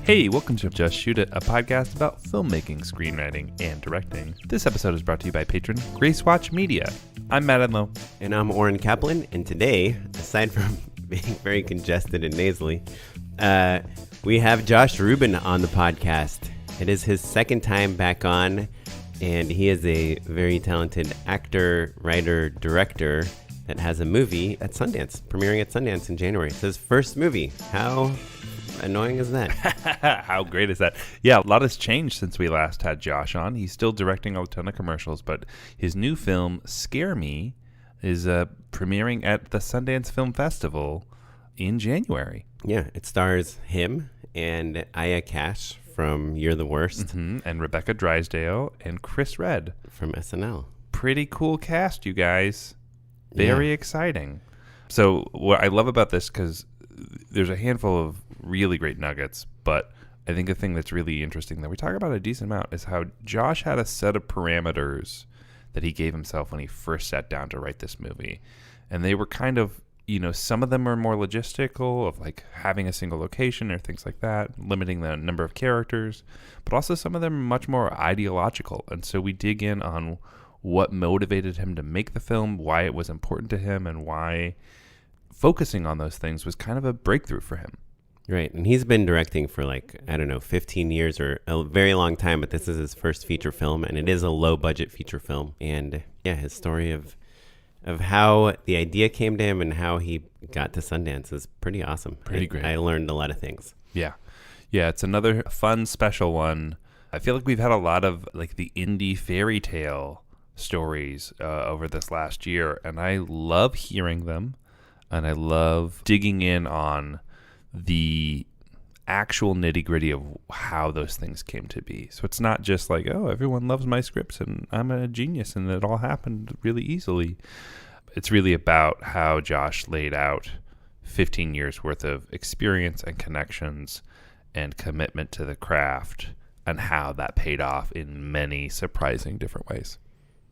Hey, welcome to Just Shoot It, a podcast about filmmaking, screenwriting, and directing. This episode is brought to you by patron Grace Watch Media. I'm Matt Enlow. And I'm Oren Kaplan, and today, aside from being very congested and nasally, we have Josh Ruben on the podcast. It is his second time back on, and he is a very talented actor, writer, director that has a movie at Sundance, premiering at Sundance in January. It's his first movie. How annoying is that? How great is that? Yeah, a lot has changed since we last had Josh on. He's still directing a ton of commercials, but his new film, Scare Me, is premiering at the Sundance Film Festival in January. Yeah, it stars him and Aya Cash from You're the Worst. Mm-hmm. And Rebecca Drysdale and Chris Redd from SNL. Pretty cool cast, you guys. Very exciting. So what I love about this, because there's a handful of really great nuggets, but I think the thing that's really interesting that we talk about a decent amount is how Josh had a set of parameters that he gave himself when he first sat down to write this movie. And they were kind of, some of them are more logistical, of like having a single location or things like that, limiting the number of characters, but also some of them are much more ideological. And so we dig in on what motivated him to make the film, why it was important to him, and why focusing on those things was kind of a breakthrough for him. Right. And he's been directing for 15 years or a very long time, but this is his first feature film, and it is a low budget feature film. And his story of how the idea came to him and how he got to Sundance is pretty awesome. Pretty great. I learned a lot of things. Yeah. Yeah, it's another fun, special one. I feel like we've had a lot of the indie fairy tale stories over this last year, and I love hearing them, and I love digging in on the actual nitty-gritty of how those things came to be. So it's not just like, oh, everyone loves my scripts and I'm a genius and it all happened really easily. It's really about how Josh laid out 15 years worth of experience and connections and commitment to the craft, and how that paid off in many surprising different ways.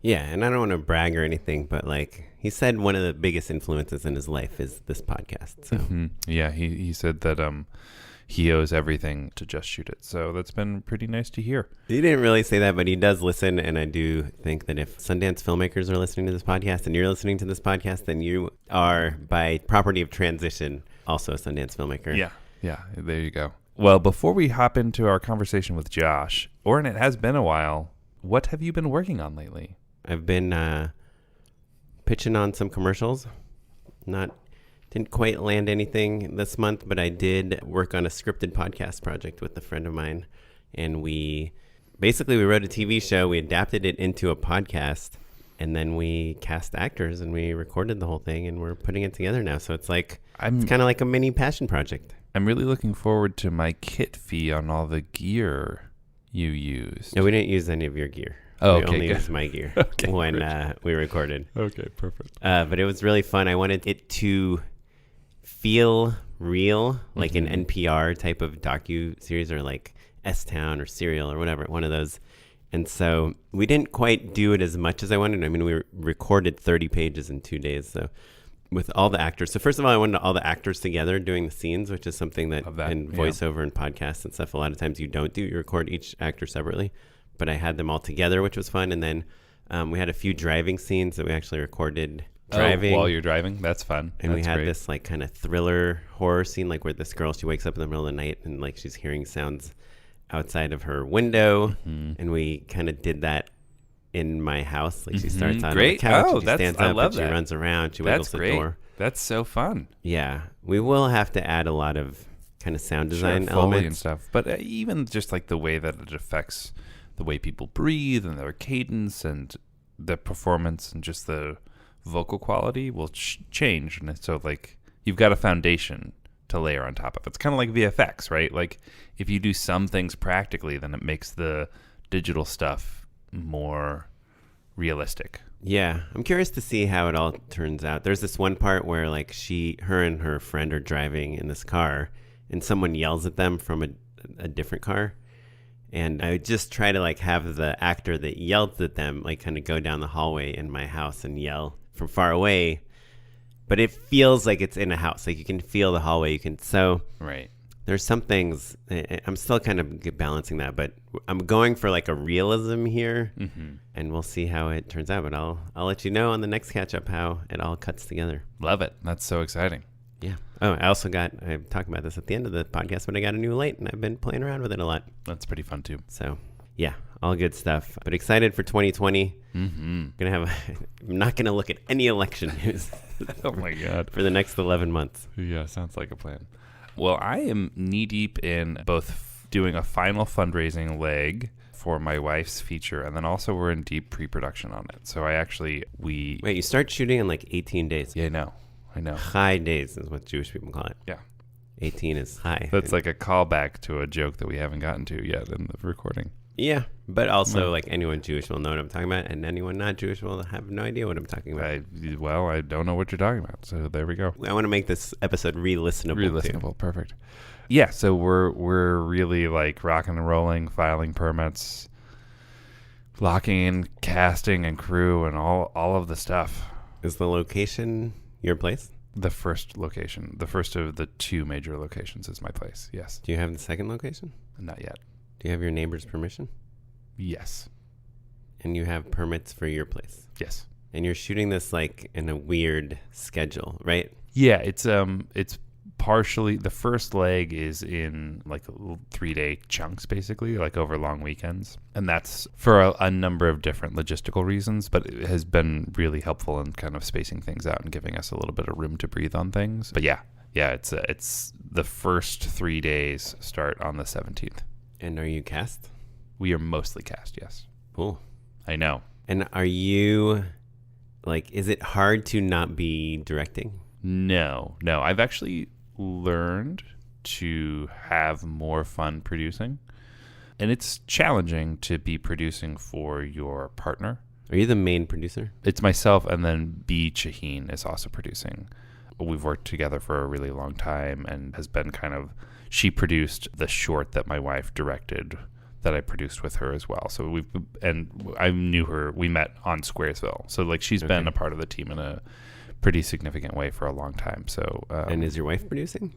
Yeah, and I don't want to brag or anything, but he said one of the biggest influences in his life is this podcast. So yeah, he said that he owes everything to Just Shoot It. So that's been pretty nice to hear. He didn't really say that, but he does listen, and I do think that if Sundance filmmakers are listening to this podcast and you're listening to this podcast, then you are, by property of transition, also a Sundance filmmaker. Yeah, there you go. Well, before we hop into our conversation with Josh, Oren, it has been a while. What have you been working on lately? I've been pitching on some commercials. Didn't quite land anything this month, but I did work on a scripted podcast project with a friend of mine. And we wrote a TV show. We adapted it into a podcast, and then we cast actors and we recorded the whole thing, and we're putting it together now. So it's it's kind of like a mini passion project. I'm really looking forward to my kit fee on all the gear you used. No, we didn't use any of your gear. Oh, we okay, only good. used my gear when we recorded. Okay, perfect. But it was really fun. I wanted it to feel real, like an NPR type of docu-series, or like S-Town or Serial or whatever, one of those. And so we didn't quite do it as much as I wanted. I mean, we recorded 30 pages in 2 days. So with all the actors. So first of all, I wanted all the actors together doing the scenes, which is something that in voiceover and podcasts and stuff, a lot of times you don't do. You record each actor separately. But I had them all together, which was fun. And then we had a few driving scenes that we actually recorded driving. Oh, while you're driving? That's fun. And That's we had great. this kind of thriller horror scene, where this girl, she wakes up in the middle of the night and she's hearing sounds outside of her window. And we kind of did that in my house. She starts on the couch, she stands up, and she runs around, she wiggles the door. That's so fun. Yeah. We will have to add a lot of kind of sound design Foley elements and stuff. But even just the way that it affects the way people breathe and their cadence and the performance and just the vocal quality will change. And so you've got a foundation to layer on top of. It's kind of like VFX, right? If you do some things practically, then it makes the digital stuff more realistic. Yeah. I'm curious to see how it all turns out. There's this one part where her and her friend are driving in this car, and someone yells at them from a different car. And I just try to have the actor that yelled at them kind of go down the hallway in my house and yell from far away, but it feels like it's in a house. You can feel the hallway. Right. There's some things I'm still kind of balancing that, but I'm going for like a realism here, and we'll see how it turns out. But I'll let you know on the next catch up how it all cuts together. Love it. That's so exciting. Yeah. Oh, I'm talking about this at the end of the podcast, but I got a new light and I've been playing around with it a lot. That's pretty fun too. So yeah, all good stuff. But excited for 2020. I'm not gonna look at any election news. Oh my God. For the next 11 months. Yeah, sounds like a plan. Well, I am knee deep in both doing a final fundraising leg for my wife's feature, and then also we're in deep pre-production on it. So Wait, you start shooting in like 18 days. Yeah, I know. High days is what Jewish people call it. Yeah. 18 is high. That's like a callback to a joke that we haven't gotten to yet in the recording. Yeah, but also like anyone Jewish will know what I'm talking about, and anyone not Jewish will have no idea what I'm talking about. I don't know what you're talking about, so there we go. I want to make this episode re-listenable too. Perfect. Yeah, so we're really like rocking and rolling, filing permits, locking in casting and crew and all of the stuff. Is the location your place? The first location, the first of the two major locations is my place, yes. Do you have the second location? Not yet. Do you have your neighbor's permission? Yes. And you have permits for your place? Yes. And you're shooting this like in a weird schedule, right? Yeah, it's partially, the first leg is in like 3-day chunks, basically, like over long weekends. And that's for a number of different logistical reasons, but it has been really helpful in kind of spacing things out and giving us a little bit of room to breathe on things. But yeah, it's the first 3 days start on the 17th. And are you cast? We are mostly cast, yes. Cool. I know. And are you, like, is it hard to not be directing? No. I've actually learned to have more fun producing. And it's challenging to be producing for your partner. Are you the main producer? It's myself, and then B. Shaheen is also producing. We've worked together for a really long time and has been she produced the short that my wife directed that I produced with her as well. So I knew her, we met on Squaresville. So like she's been a part of the team in a pretty significant way for a long time. So and is your wife producing?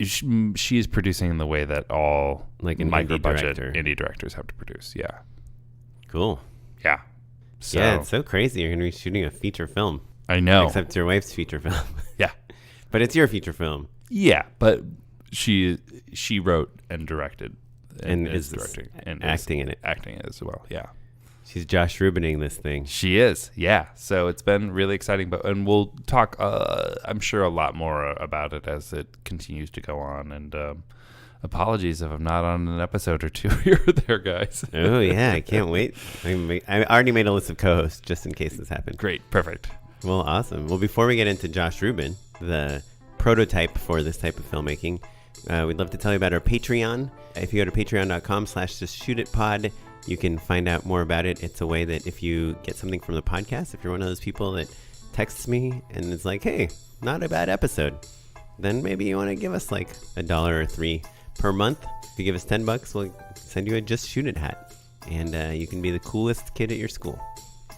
She is producing in the way that all like micro budget indie directors have to produce. Yeah. Cool. Yeah. So, yeah, it's so crazy. You're going to be shooting a feature film. I know. Except your wife's feature film. Yeah. But it's your feature film. Yeah, but she wrote and directed and is directing and acting in it. Acting as well, yeah. She's Josh Rubening this thing. She is, yeah. So it's been really exciting, and we'll talk, I'm sure, a lot more about it as it continues to go on. And apologies if I'm not on an episode or two here or there, guys. Oh, yeah, I can't wait. I already made a list of co-hosts just in case this happened. Great, perfect. Well, awesome. Well, before we get into Josh Ruben, the prototype for this type of filmmaking, we'd love to tell you about our Patreon. If you go to patreon.com/justshootitpod, you can find out more about it. It's a way that if you get something from the podcast, if you're one of those people that texts me and is like, hey, not a bad episode, then maybe you want to give us like $1 or $3 per month. If you give us $10, we'll send you a Just Shoot It hat. And you can be the coolest kid at your school.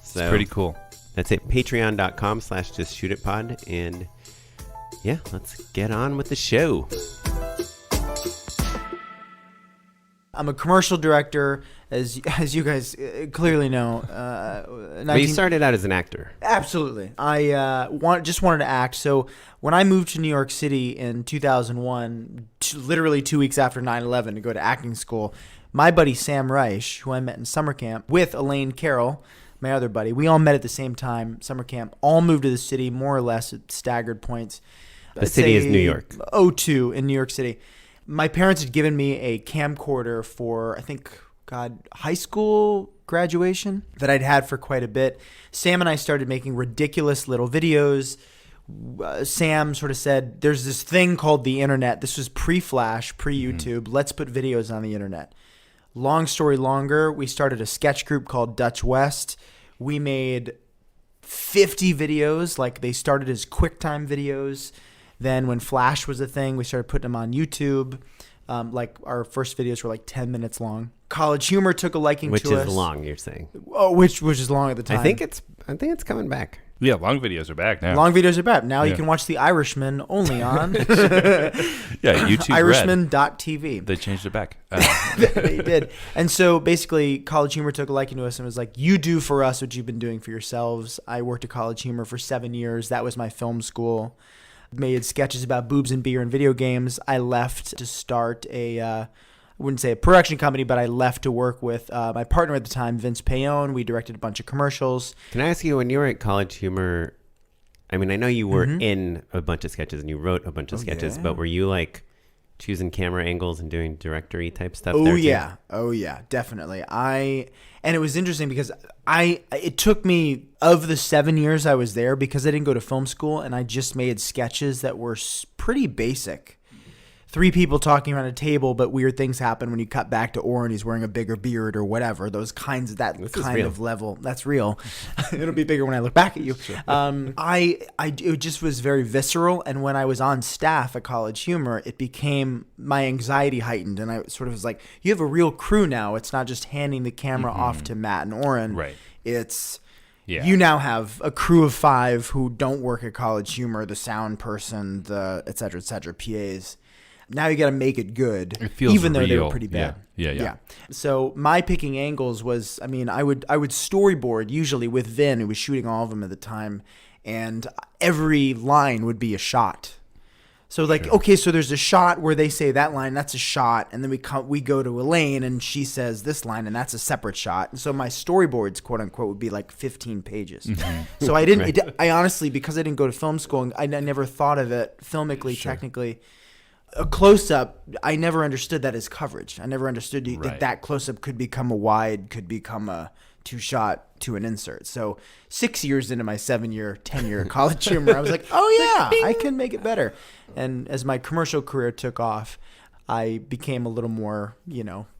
So it's pretty cool. That's it. Patreon.com/justshootitpod. And yeah, let's get on with the show. I'm a commercial director, as you guys clearly know. But you started out as an actor. Absolutely. I just wanted to act. So when I moved to New York City in 2001, literally 2 weeks after 9/11 to go to acting school, my buddy Sam Reich, who I met in summer camp, with Elaine Carroll, my other buddy, we all met at the same time, summer camp, all moved to the city more or less at staggered points. The city is New York. 2002 in New York City. My parents had given me a camcorder for, I think, high school graduation that I'd had for quite a bit. Sam and I started making ridiculous little videos. Sam sort of said, there's this thing called the internet. This was pre-Flash, pre-YouTube. Let's put videos on the internet. Long story longer, we started a sketch group called Dutch West. We made 50 videos. Like, they started as QuickTime videos. Then when Flash was a thing, we started putting them on YouTube. Like, our first videos were like 10 minutes long. College Humor took a liking to us. Which is long, you're saying? Oh, which is long at the time. I think it's coming back. Yeah, long videos are back now. Long videos are back. Now you Yeah. can watch The Irishman only on Yeah, YouTube Red. Irishman.tv. They changed it back. They did. And so basically, College Humor took a liking to us and was like, you do for us what you've been doing for yourselves. I worked at College Humor for 7 years. That was my film school. Made sketches about boobs and beer and video games. I left to start I wouldn't say a production company, but I left to work with my partner at the time, Vince Payon. We directed a bunch of commercials. Can I ask you, when you were at College Humor, I mean, I know you were in a bunch of sketches and you wrote a bunch of sketches, but were you like choosing camera angles and doing directory type stuff? Oh yeah, definitely. And it was interesting because it took me, of the 7 years I was there, because I didn't go to film school and I just made sketches that were pretty basic. 3 people talking around a table, but weird things happen when you cut back to Oren. He's wearing a bigger beard or whatever. Those kinds of of level. That's real. It'll be bigger when I look back at you. Sure. It just was very visceral. And when I was on staff at College Humor, it became, my anxiety heightened. And I sort of was like, you have a real crew now. It's not just handing the camera off to Matt and Oren. Right. It's... Yeah. You now have a crew of 5 who don't work at College Humor, the sound person, the et cetera, PAs. Now you got to make it good, it feels even though real. they were pretty bad. Yeah. So my picking angles was, I mean, I would storyboard usually with Vin, who was shooting all of them at the time, and every line would be a shot. So like, okay, so there's a shot where they say that line, that's a shot, and then we go to Elaine and she says this line, and that's a separate shot. And so my storyboards, quote unquote, would be like 15 pages. So I didn't. I honestly, because I didn't go to film school, I never thought of it filmically, technically. A close-up, I never understood that as coverage. I never understood that close-up could become a wide, could become a 2-shot to an insert. So 6 years into my 7-year, 10-year College Humor, I was like, oh yeah, I can make it better. And as my commercial career took off, I became a little more,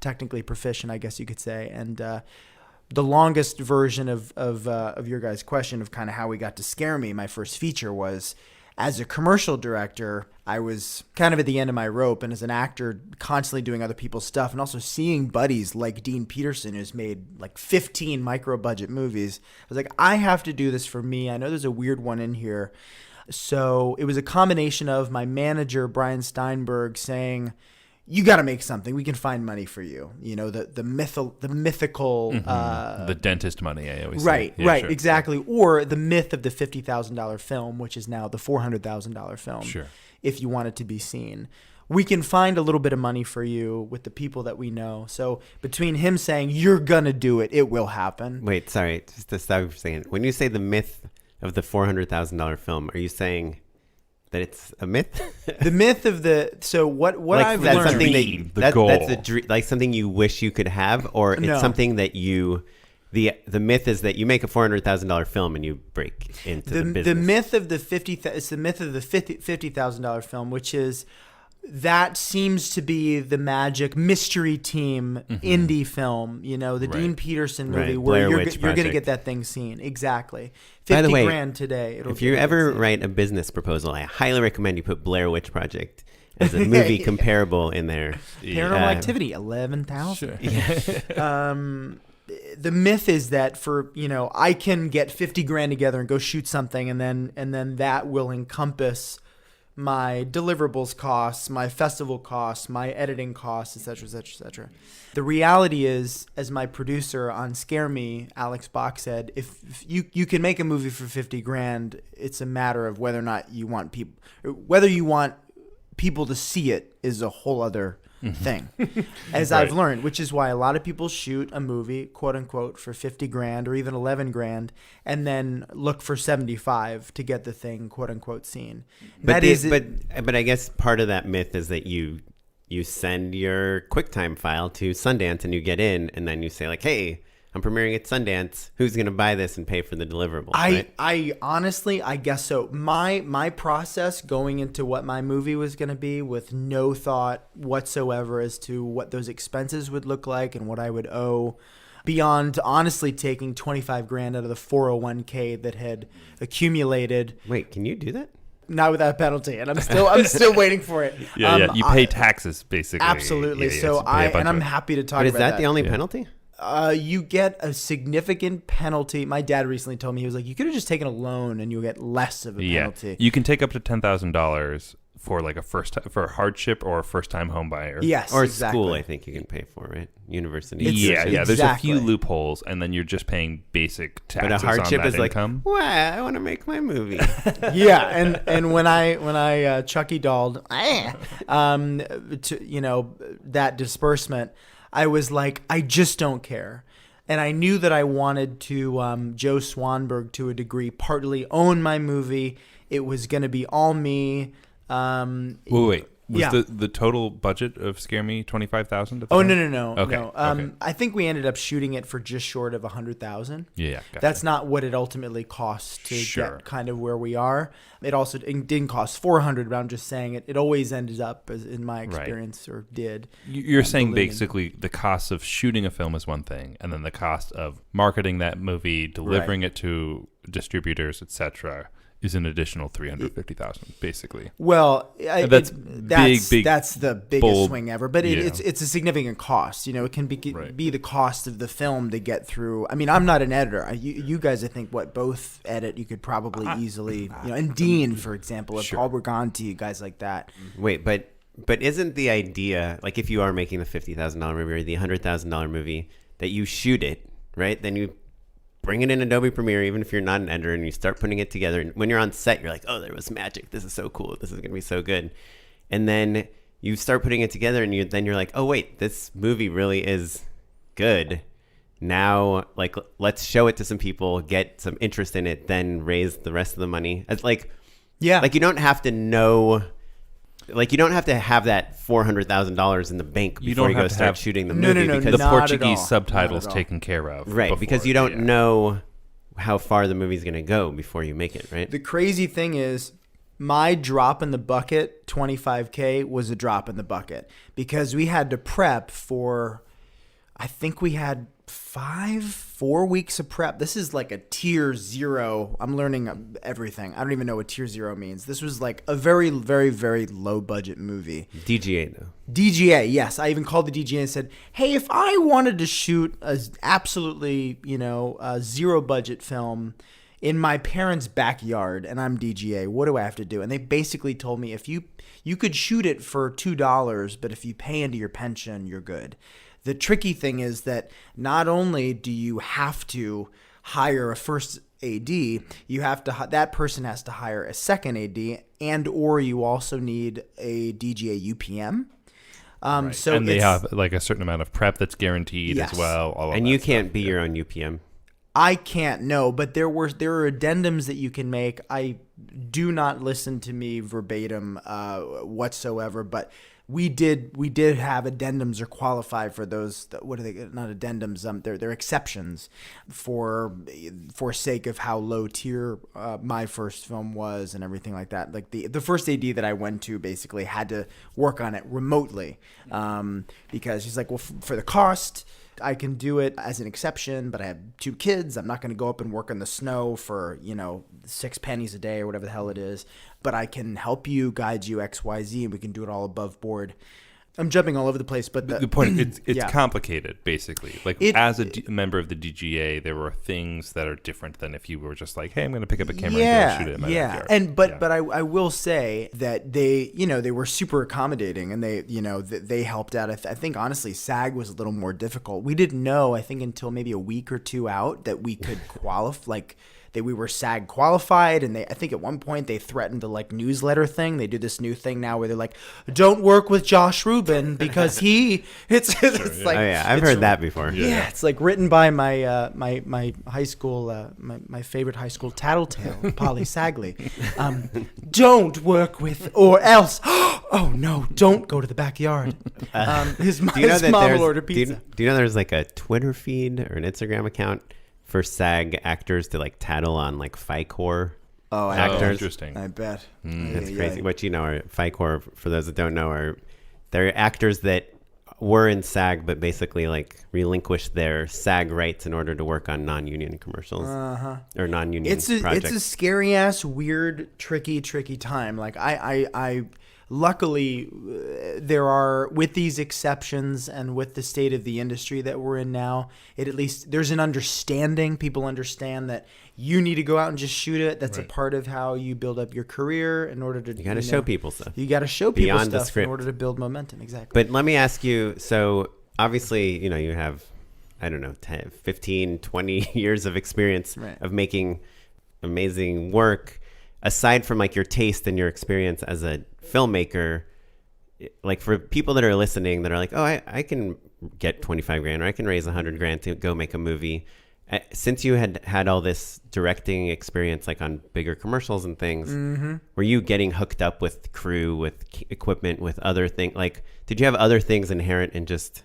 technically proficient, I guess you could say. And the longest version of your guys' question of kind of how we got to Scare Me, my first feature was, as a commercial director, I was kind of at the end of my rope, and as an actor, constantly doing other people's stuff, and also seeing buddies like Dean Peterson, who's made like 15 micro-budget movies. I was like, I have to do this for me. I know there's a weird one in here. So it was a combination of my manager, Brian Steinberg, saying, you got to make something. We can find money for you. The mythical, the dentist money. I always say. Right, Sure. exactly. Or the myth of the $50,000 film, which is now the $400,000 film. Sure. If you want it to be seen, we can find a little bit of money for you with the people that we know. So between him saying you're gonna do it, it will happen. Wait, sorry, just to stop you for a second. When you say the myth of the $400,000 film, are you saying that it's a myth? The myth of what like, I've that's learned. something The goal. That's a dream, like something you wish you could have, or it's something that you. The myth is that you make a $400,000 film and you break into the business. The myth of the $50,000 film, which is that seems to be the magic mystery team indie film. The Dean Peterson movie where you're going to get that thing seen. Exactly. 50 By the way, grand today. If you ever write a business proposal, I highly recommend you put Blair Witch Project as a movie comparable in there. Paranormal Activity, 11,000. Sure. The myth is that I can get 50 grand together and go shoot something, and then that will encompass my deliverables costs, my festival costs, my editing costs, et cetera. The reality is, as my producer on Scare Me, Alex Bach, said, if you can make a movie for 50 grand, it's a matter of whether or not you want people to see it is a whole other thing, as I've learned, which is why a lot of people shoot a movie, quote unquote, for 50 grand or even 11 grand, and then look for 75 to get the thing, quote unquote, seen. But I guess part of that myth is that you send your QuickTime file to Sundance and you get in, and then you say like, hey, I'm premiering at Sundance. Who's going to buy this and pay for the deliverables? I honestly, I guess so. My process going into what my movie was going to be, with no thought whatsoever as to what those expenses would look like and what I would owe, beyond honestly taking 25 grand out of the 401k that had accumulated. Wait, can you do that? Not without penalty, and I'm still waiting for it. Yeah. You pay taxes basically. Absolutely. Yeah, so I'm happy to talk about that. But is that the only penalty? You get a significant penalty. My dad recently told me, he was like, you could have just taken a loan and you'll get less of a penalty. You can take up to $10,000 for like for a hardship or a first-time home buyer. Yes, or exactly. school, I think you can pay for, right? University. Yeah. There's a Exactly. few loopholes, and then you're just paying basic taxes But a hardship on that is income. like, well, I want to make my movie. Yeah, and when I Chucky dolled, that disbursement, I was like, I just don't care. And I knew that I wanted to, Joe Swanberg to a degree, partly own my movie. It was going to be all me. Wait. Was Yeah. the total budget of Scare Me $25,000? Oh, no. Okay. No. Okay. I think we ended up shooting it for just short of $100,000. Yeah. Gotcha. That's not what it ultimately costs to Sure. get kind of where we are. It didn't cost $400,000, but I'm just saying it always ended up, as in my experience, or did. You're saying believe me. basically the cost of shooting a film is one thing, and then the cost of marketing that movie, delivering it to distributors, etc., is an additional $350,000, basically. Well, That's big, that's the biggest bold, swing ever, but yeah. it's a significant cost. It can be Right. be the cost of the film to get through. I mean, I'm not an editor. You guys, I think, both edit. You could probably easily, and Dean, for example, if Sure. Paul Berganti, guys like that. Wait, but isn't the idea, like if you are making the $50,000 movie or the $100,000 movie, that you shoot it, right? Then you bring it in Adobe Premiere, even if you're not an editor, and you start putting it together. And when you're on set, you're like, oh, there was magic. This is so cool. This is going to be so good. And then you start putting it together, and then you're like, oh, wait, this movie really is good. Now, like, let's show it to some people, get some interest in it, then raise the rest of the money. It's like, Yeah, like you don't have to know, like you don't have to have that $400,000 in the bank You before don't you go have to start have- shooting the No, movie no, no, because The not at all. Portuguese Not subtitles at all. taken care of. right, before, because you don't yeah. know how far the movie's going to go before you make it, right? the crazy thing is, my drop in the bucket, $25K, was a drop in the bucket because we had to prep for, I think we had 4 weeks of prep. This is like a tier 0. I'm learning everything. I don't even know what tier 0 means. This was like a very, very, very low budget movie. DGA though. DGA, yes. I even called the DGA and said, hey, if I wanted to shoot a absolutely, a zero budget film in my parents' backyard and I'm DGA, what do I have to do? And they basically told me, if you could shoot it for $2, but if you pay into your pension, you're good. The tricky thing is that not only do you have to hire a first AD, you have to that person has to hire a second AD, and or you also need a DGA UPM. So and they have like a certain amount of prep that's guaranteed Yes. as well. All of And that you can't stuff, be yeah. your own UPM. I can't know, but there are addendums that you can make. I do not listen to me verbatim whatsoever, but we did have addendums or qualify for those. What are they? Not addendums. They're exceptions for sake of how low tier my first film was and everything like that. Like the first AD that I went to basically had to work on it remotely because he's like, well, for the cost, I can do it as an exception, but I have 2 kids. I'm not going to go up and work in the snow for, 6 pennies a day or whatever the hell it is. But I can help you, guide you, XYZ, and we can do it all above board. I'm jumping all over the place, but The point, it's Yeah. complicated, basically. Like, as a member of the DGA, there were things that are different than if you were just like, hey, I'm going to pick up a camera and go shoot it in my backyard. And but I will say that they were super accommodating, and they helped out. I think honestly, SAG was a little more difficult. We didn't know, I think, until maybe a week or 2 out that we could qualify. That we were SAG qualified, and I think at one point they threatened the newsletter thing. They do this new thing now where they're like, "Don't work with Josh Ruben because it's like." Oh yeah, I've heard that before. Yeah, it's like written by my my high school my favorite high school tattletale, Polly Sagley. Don't work with or else. Oh no! Don't go to the backyard. His Do you know that mom there's? will order Do you, pizza. do you know there's like a Twitter feed or an Instagram account for SAG actors to tattle on FICOR Oh, I actors? bet. Interesting. I bet. That's crazy. What are FICOR, for those that don't know, they're actors that were in SAG but basically relinquished their SAG rights in order to work on non-union commercials or non-union projects. It's a scary ass, weird, tricky time. I luckily there are, with these exceptions and with the state of the industry that we're in now, at least there's an understanding. People understand that you need to go out and just shoot it. That's a part of how you build up your career in order to. You got to show people stuff. You got to show people Beyond the stuff script. in order to build momentum. Exactly. But let me ask you, so obviously, you have, I don't know, 10, 15, 20 years of experience of making amazing work. Aside from like your taste and your experience as a filmmaker, like for people that are listening that are like, oh, I can get 25 grand or I can raise 100 grand to go make a movie. Since you had all this directing experience, like on bigger commercials and things, were you getting hooked up with crew, with equipment, with other things? Like, did you have other things inherent in just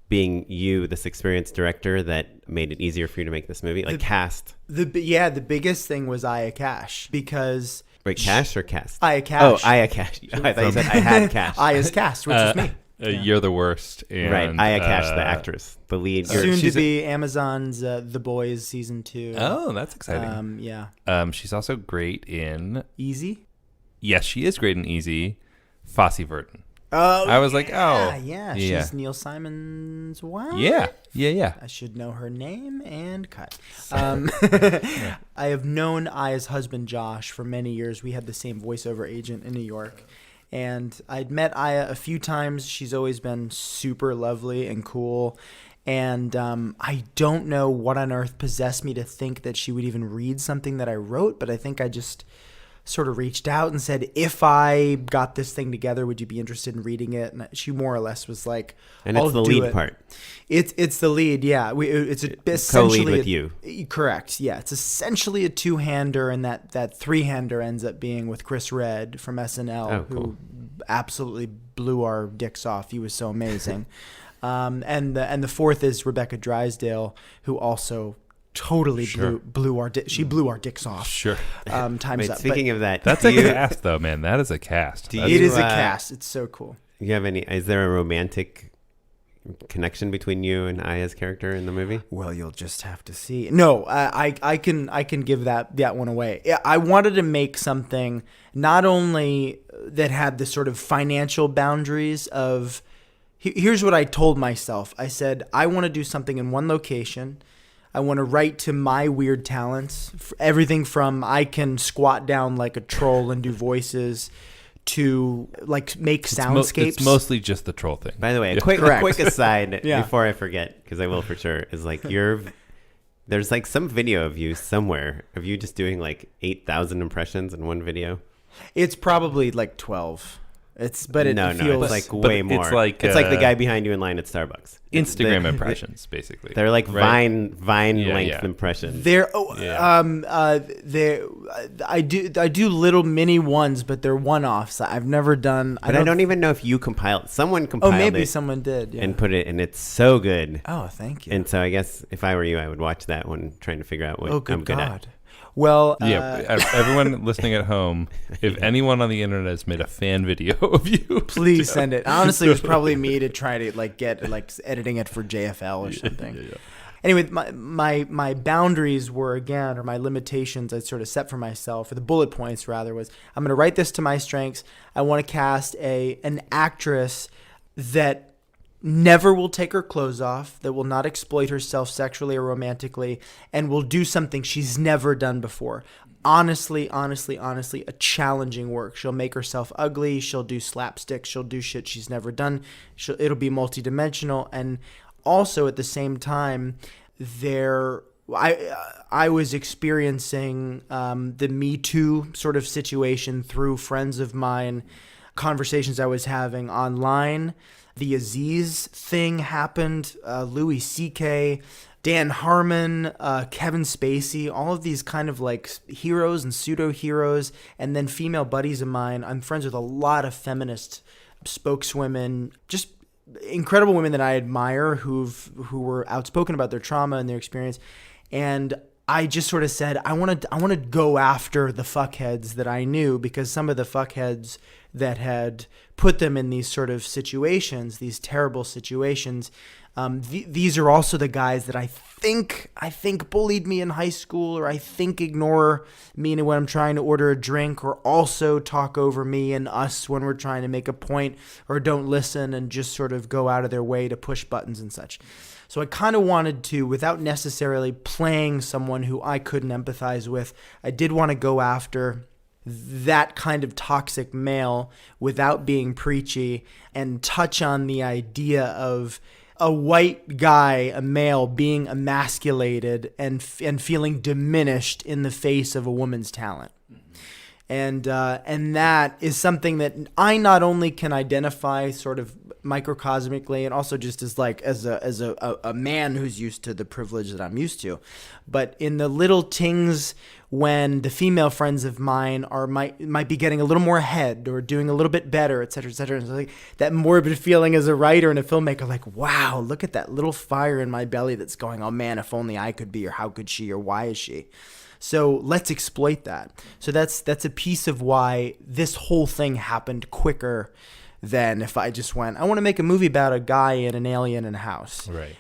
being you, this experienced director, that made it easier for you to make this movie? Like cast? The biggest thing was Aya Cash, because... Wait, Cash or cast? Aya Cash. Oh, Aya Cash. I thought you said I had Cash. Aya's Cast, which is me. You're the worst. And, Right, Aya Cash, the actress, the lead. Soon to be Amazon's The Boys season 2. Oh, that's exciting. Yeah. She's also great in... Easy? Yes, she is great in Easy. Fosse Verdon. Oh, I was like, oh. Yeah. She's Neil Simon's wife? Yeah. I should know her name and cut. I have known Aya's husband, Josh, for many years. We had the same voiceover agent in New York. And I'd met Aya a few times. She's always been super lovely and cool. And I don't know what on earth possessed me to think that she would even read something that I wrote, but I think I just sort of reached out and said, if I got this thing together, would you be interested in reading it? And she more or less was like, and it's the lead part. It's the lead, yeah. It's co-lead essentially with you. Correct, yeah. It's essentially a two-hander, and that three-hander ends up being with Chris Redd from SNL, who absolutely blew our dicks off. He was so amazing. And the fourth is Rebecca Drysdale, who also totally blew our dicks off. Sure. Time's up. Speaking of that, that's a cast, though, man. That is a cast. It is a cast. It's so cool. Is there a romantic connection between you and Aya's character in the movie? Well, you'll just have to see. No, I can give that one away. I wanted to make something not only that had the sort of financial boundaries of. Here's what I told myself. I said, I want to do something in one location. I want to write to my weird talents. Everything from I can squat down like a troll and do voices to like make soundscapes. It's mostly just the troll thing. By the way, a quick aside before I forget, because I will for sure, is like there's like some video of you somewhere of you just doing like 8,000 impressions in one video. It's probably like 12. It feels it's like way more. It's like the guy behind you in line at Starbucks. Instagram impressions, basically. They're like Vine length impressions. I do little mini ones, but they're one-offs. I've never done. But I don't even know if you compiled. Someone compiled it. Oh, maybe someone did. Yeah. And put it, and it's so good. Oh, thank you. And so I guess if I were you, I would watch that one, trying to figure out what I'm good at. Well, everyone listening at home, if anyone on the internet has made a fan video of you, please send it. Honestly, it was probably me to try to like get like editing it for JFL or something. Yeah. Anyway, my boundaries were or my limitations I sort of set for myself, or the bullet points rather, was I'm going to write this to my strengths. I want to cast an actress that never will take her clothes off, that will not exploit herself sexually or romantically, and will do something she's never done before. Honestly, a challenging work. She'll make herself ugly. She'll do slapstick. She'll do shit she's never done. It'll be multidimensional. And also at the same time, I was experiencing the Me Too sort of situation through friends of mine, conversations I was having online. The Aziz thing happened, Louis C.K., Dan Harmon, Kevin Spacey, all of these kind of like heroes and pseudo-heroes, and then female buddies of mine. I'm friends with a lot of feminist spokeswomen, just incredible women that I admire who were outspoken about their trauma and their experience. And I just sort of said, I want to go after the fuckheads that I knew, because some of the fuckheads that had put them in these sort of situations, these terrible situations. These are also the guys that I think bullied me in high school, or I think ignore me when I'm trying to order a drink, or also talk over me and us when we're trying to make a point, or don't listen and just sort of go out of their way to push buttons and such. So I kind of wanted to, without necessarily playing someone who I couldn't empathize with, I did want to go after that kind of toxic male without being preachy, and touch on the idea of a white guy, a male, being emasculated and feeling diminished in the face of a woman's talent. And that is something that I not only can identify sort of microcosmically, and also just as a man who's used to the privilege that I'm used to, but in the little tings when the female friends of mine might be getting a little more ahead or doing a little bit better, et cetera, et cetera. And so, like, that morbid feeling as a writer and a filmmaker, like, wow, look at that little fire in my belly that's going, oh man, if only I could be, or how could she, or why is she? So let's exploit that. So that's a piece of why this whole thing happened quicker than if I just went, I want to make a movie about a guy and an alien in a house. Right.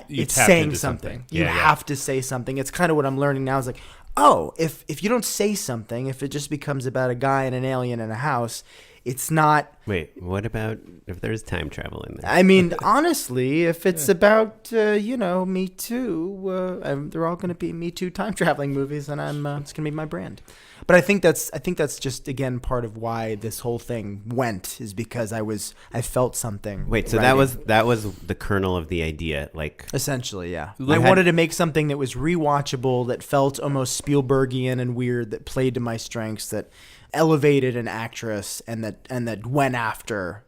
It's saying something. You have to say something. It's kind of what I'm learning now. Is like, oh, if you don't say something, if it just becomes about a guy and an alien in a house, it's not. Wait, what about if there's time travel in there? I mean, honestly, if it's about, Me Too, they're all going to be Me Too time traveling movies, and it's going to be my brand. But I think that's just, again, part of why this whole thing went, is because I felt something. Wait, so writing. that was the kernel of the idea, like, essentially, yeah. I wanted to make something that was rewatchable, that felt almost Spielbergian and weird, that played to my strengths, that elevated an actress, and that went after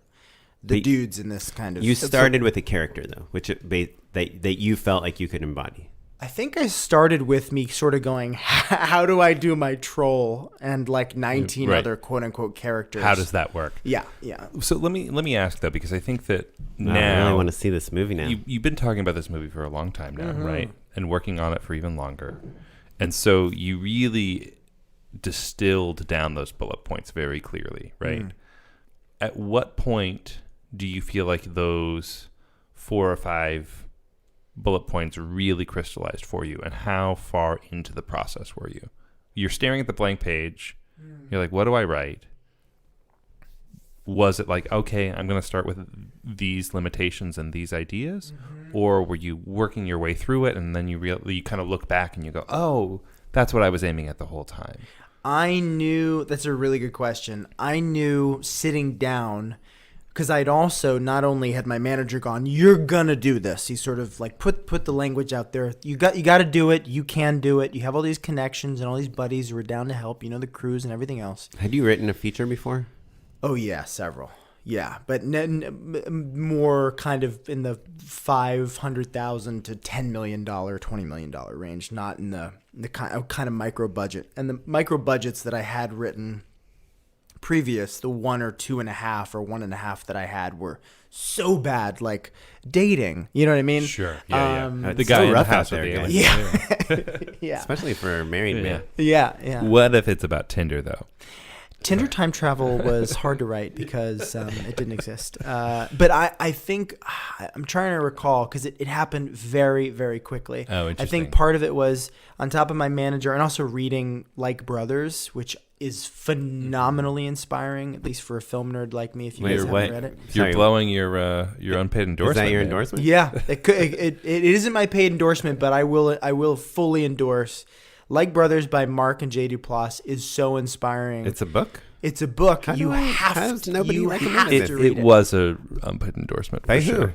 the dudes in this kind of. You started with a character though, which that you felt like you could embody. I think I started with me sort of going, how do I do my troll and like 19 other quote unquote characters? How does that work? Yeah. So let me ask though, because I think that now I really want to see this movie now. You've been talking about this movie for a long time now, right? And working on it for even longer. And so you really distilled down those bullet points very clearly, right? At what point do you feel like those 4 or 5 bullet points really crystallized for you, and how far into the process were you? You're staring at the blank page. You're like, what do I write? Was it like, okay, I'm going to start with these limitations and these ideas? Or were you working your way through it, and then you kind of look back and you go, oh, that's what I was aiming at the whole time? I knew, that's a really good question. I knew sitting down, because I'd also not only had my manager gone, you're gonna do this. He sort of like put the language out there. You got to do it. You can do it. You have all these connections and all these buddies who are down to help. You know, the crews and everything else. Had you written a feature before? Oh yeah, several. Yeah, but more kind of in the $500,000 to $10 million, $20 million range, not in the kind of micro budget. And the micro budgets that I had written previous, the 1 or 2.5 or 1.5 that I had, were so bad, like dating. You know what I mean? Sure. Yeah. It's The guy so in the rough house out with there, the guys. alien. Yeah. Especially for a married man. Yeah. What if it's about Tinder though? Tinder time travel was hard to write because it didn't exist. But I think, I'm trying to recall, because it happened very, very quickly. Oh, interesting. I think part of it was on top of my manager, and also reading Like Brothers, which is phenomenally inspiring, at least for a film nerd like me, if you guys haven't read it. You're blowing your unpaid endorsement. Is that your endorsement? Yeah. It isn't my paid endorsement, but I will fully endorse. Like Brothers by Mark and Jade is so inspiring. It's a book? It's a book. Nobody recommended it. It was a unpaid endorsement for By sure. who?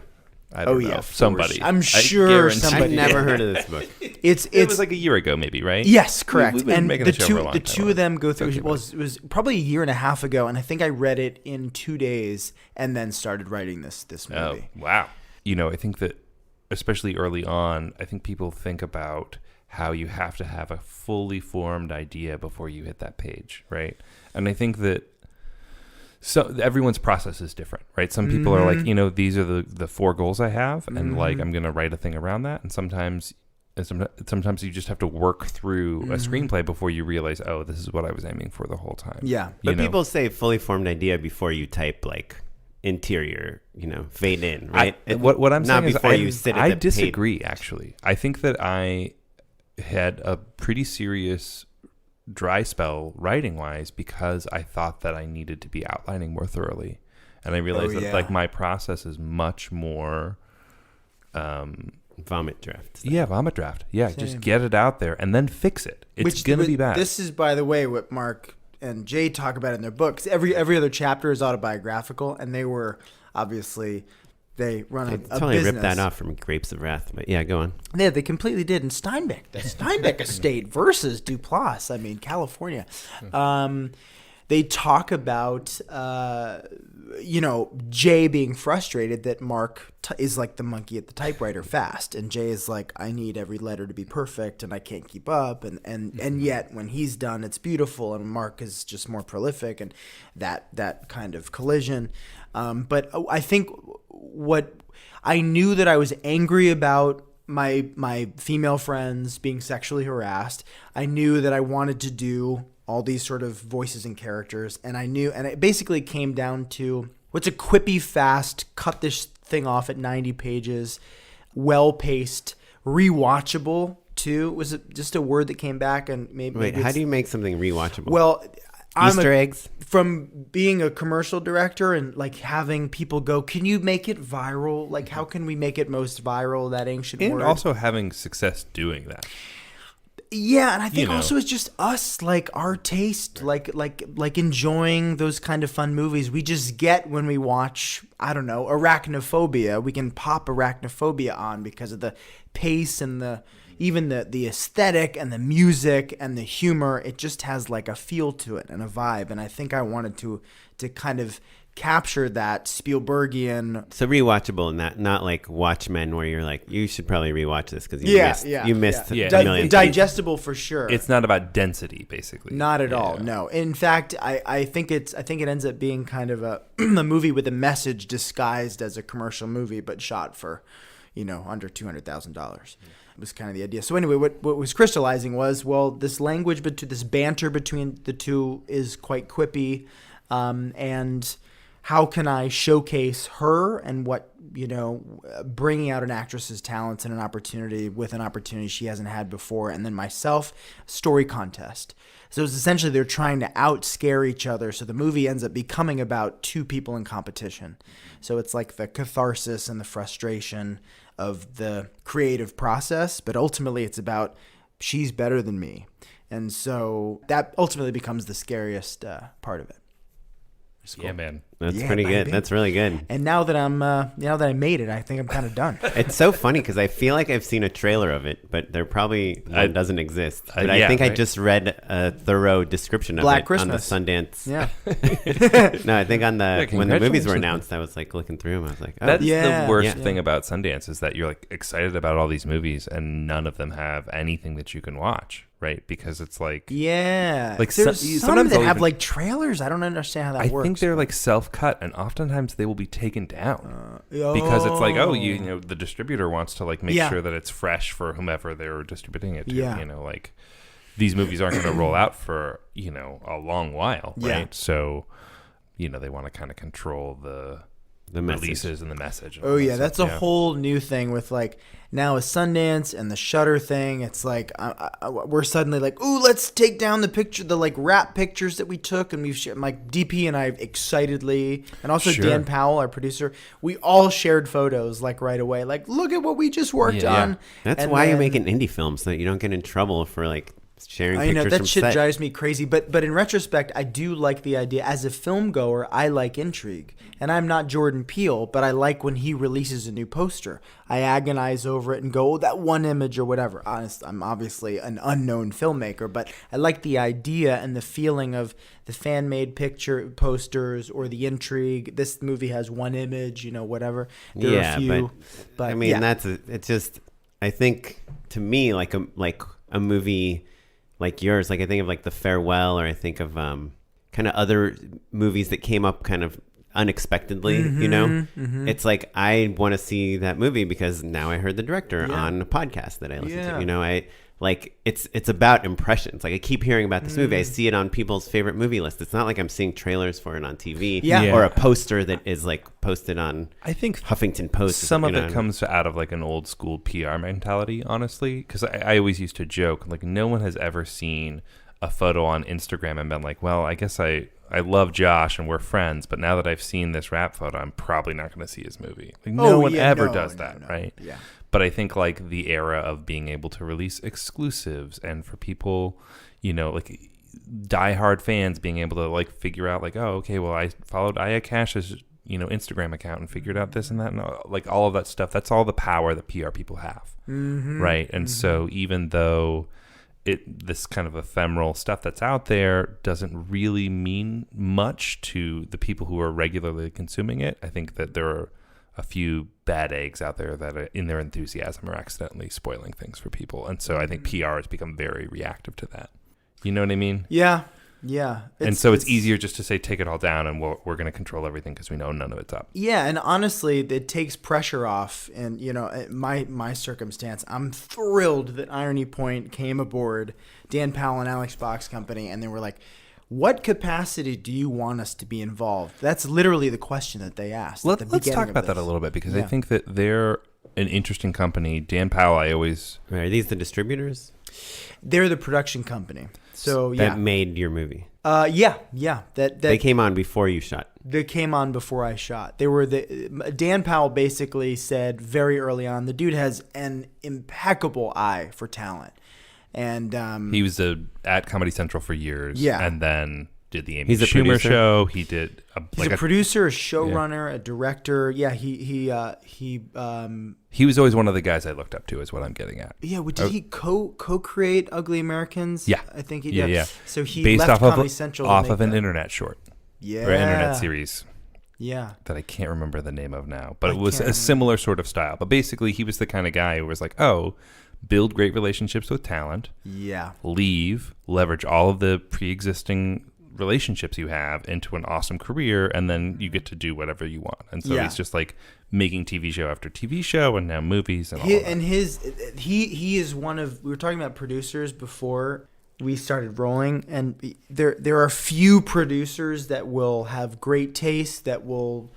I don't know. Yeah, Somebody. I'm sure guarantee. somebody. I've never heard of this book. It was like a year ago, maybe, right? Yes, correct. We've been and making the the show for a two long the time. two of them go through. Okay, It was probably a year and a half ago, and I think I read it in 2 days, and then started writing this movie. Oh, wow. I think that especially early on, I think people think about how you have to have a fully formed idea before you hit that page, right? And I think that everyone's process is different, right? Some people are like, these are the 4 goals I have, and like I'm going to write a thing around that. And sometimes And sometimes you just have to work through a screenplay before you realize, oh, this is what I was aiming for the whole time. Yeah. But people say fully formed idea before you type like interior, fade in, right? What I'm not saying before is you sit at I the disagree, actually. I think that I had a pretty serious dry spell writing-wise because I thought that I needed to be outlining more thoroughly. And I realized that like my process is much more... vomit draft. Yeah, vomit draft. Yeah, Same. just get it out there and then fix it. It's going to be bad. This is, by the way, what Mark and Jade talk about in their books. Every other chapter is autobiographical, and they were obviously they run a totally business. ripped that off from Grapes of Wrath, but yeah, go on. Yeah, they completely did. And Steinbeck, the Steinbeck estate versus Duplass. I mean, California. They talk about, Jay being frustrated that Mark is like the monkey at the typewriter fast. And Jay is like, I need every letter to be perfect and I can't keep up. And yet when he's done, it's beautiful. And Mark is just more prolific and that kind of collision. But I think what I knew that I was angry about my female friends being sexually harassed. I knew that I wanted to do all these sort of voices and characters. And it basically came down to what's a quippy, fast, cut this thing off at 90 pages, well-paced, rewatchable too. Was it just a word that came back? And maybe how do you make something rewatchable? Well, Easter eggs? From being a commercial director and like having people go, can you make it viral? Like, how can we make it most viral, that ancient word? And also having success doing that. Yeah, and I think also it's just us, like our taste, like enjoying those kind of fun movies we just get when we watch, I don't know, Arachnophobia. We can pop Arachnophobia on because of the pace and even the aesthetic and the music and the humor. It just has like a feel to it and a vibe. And I think I wanted to kind of capture that Spielbergian. So rewatchable and that, not like Watchmen where you're like, you should probably rewatch this because you missed a million digestible for sure. It's not about density, basically. Not at all. No. In fact, I think it ends up being kind of a movie with a message disguised as a commercial movie, but shot for, under $200,000. It was kind of the idea. So anyway, what was crystallizing was, well, this language, this banter between the two is quite quippy, and how can I showcase her and what, bringing out an actress's talents and an opportunity she hasn't had before, and then myself, story contest. So it's essentially they're trying to out-scare each other, so the movie ends up becoming about two people in competition. So it's like the catharsis and the frustration of the creative process, but ultimately it's about she's better than me. And so that ultimately becomes the scariest part of it. Cool. Yeah, man. That's pretty good. That's really good. And now that I made it, I think I'm kind of done. It's so funny because I feel like I've seen a trailer of it, but there probably doesn't exist. But I think I just read a thorough description of Black it Christmas. on the Sundance. Yeah. No, I think when the movies were announced, I was like looking through them. I was like, oh. That's the worst thing about Sundance is that you're like excited about all these movies and none of them have anything that you can watch. Right, because it's like like there's some that have like trailers. I don't understand how that works. I think they're like self-cut, and oftentimes they will be taken down because it's like, the distributor wants to like make sure that it's fresh for whomever they're distributing it to. Yeah. Like these movies aren't going to roll out for a long while, right? Yeah. So they want to kind of control the releases and the message. And that's a whole new thing with like now with Sundance and the Shutter thing. It's like we're suddenly like, ooh, let's take down the like wrap pictures that we took, and we've shared. Like DP and I excitedly, and also Dan Powell, our producer, we all shared photos like right away. Like, look at what we just worked on. That's why you make an indie film so that you don't get in trouble for like sharing pictures. I know that from shit set. drives me crazy, but in retrospect, I do like the idea. As a film goer, I like intrigue, and I'm not Jordan Peele, but I like when he releases a new poster. I agonize over it and go, oh, that one image or whatever. Honestly, I'm obviously an unknown filmmaker, but I like the idea and the feeling of the fan-made picture posters or the intrigue. This movie has one image, whatever. There are a few, but I mean, it's just. I think to me, like a movie. Like yours, like I think of like The Farewell, or I think of kind of other movies that came up kind of unexpectedly, you know? It's like, I want to see that movie because now I heard the director on a podcast that I listen to. You know, it's about impressions. Like, I keep hearing about this movie. I see it on people's favorite movie list. It's not like I'm seeing trailers for it on TV or a poster that is like posted on I think Huffington Post. Some of it comes out of like an old school PR mentality, honestly, because I always used to joke, like, no one has ever seen a photo on Instagram and been like, well, I guess I love Josh and we're friends, but now that I've seen this rap photo, I'm probably not going to see his movie. Like, no one ever does that, right? Yeah. But I think like the era of being able to release exclusives and for people, you know, like diehard fans being able to like figure out like, oh, okay, well, I followed Aya Cash's, you know, Instagram account and figured out this and that, and like all of that stuff. That's all the power that PR people have, right? And so even though this kind of ephemeral stuff that's out there doesn't really mean much to the people who are regularly consuming it, I think that there are a few bad eggs out there that in their enthusiasm are accidentally spoiling things for people. And so I think PR has become very reactive to that. You know what I mean? Yeah. And so it's easier just to say, take it all down and we're going to control everything because we know none of it's up. Yeah. And honestly, it takes pressure off. And, you know, my circumstance, I'm thrilled that Irony Point came aboard, Dan Powell and Alex Bach's company. And they were like, what capacity do you want us to be involved? That's literally the question that they asked. Let's talk about that a little bit, because I think that they're an interesting company. Dan Powell, Are these the distributors? They're the production company. So that made your movie. Yeah. That they came on before you shot. They came on before I shot. They were Dan Powell basically said very early on, the dude has an impeccable eye for talent. And he was at Comedy Central for years. Yeah. And then did the Amy He's a Schumer producer? Show. He did he's a producer, a showrunner, a director. Yeah, he was always one of the guys I looked up to, is what I'm getting at. Yeah, did he co-create Ugly Americans? Yeah. I think he did. Yeah. So he based left off Comedy Central off of an internet short. Yeah. Or internet series. Yeah. That I can't remember the name of now. But it was a similar sort of style. But basically he was the kind of guy who was like, oh, build great relationships with talent. Yeah. Leverage all of the pre-existing relationships you have into an awesome career, and then you get to do whatever you want. And so he's just like making TV show after TV show, and now movies and all that. And he is one of, we were talking about producers before we started rolling, and there are few producers that will have great taste, that will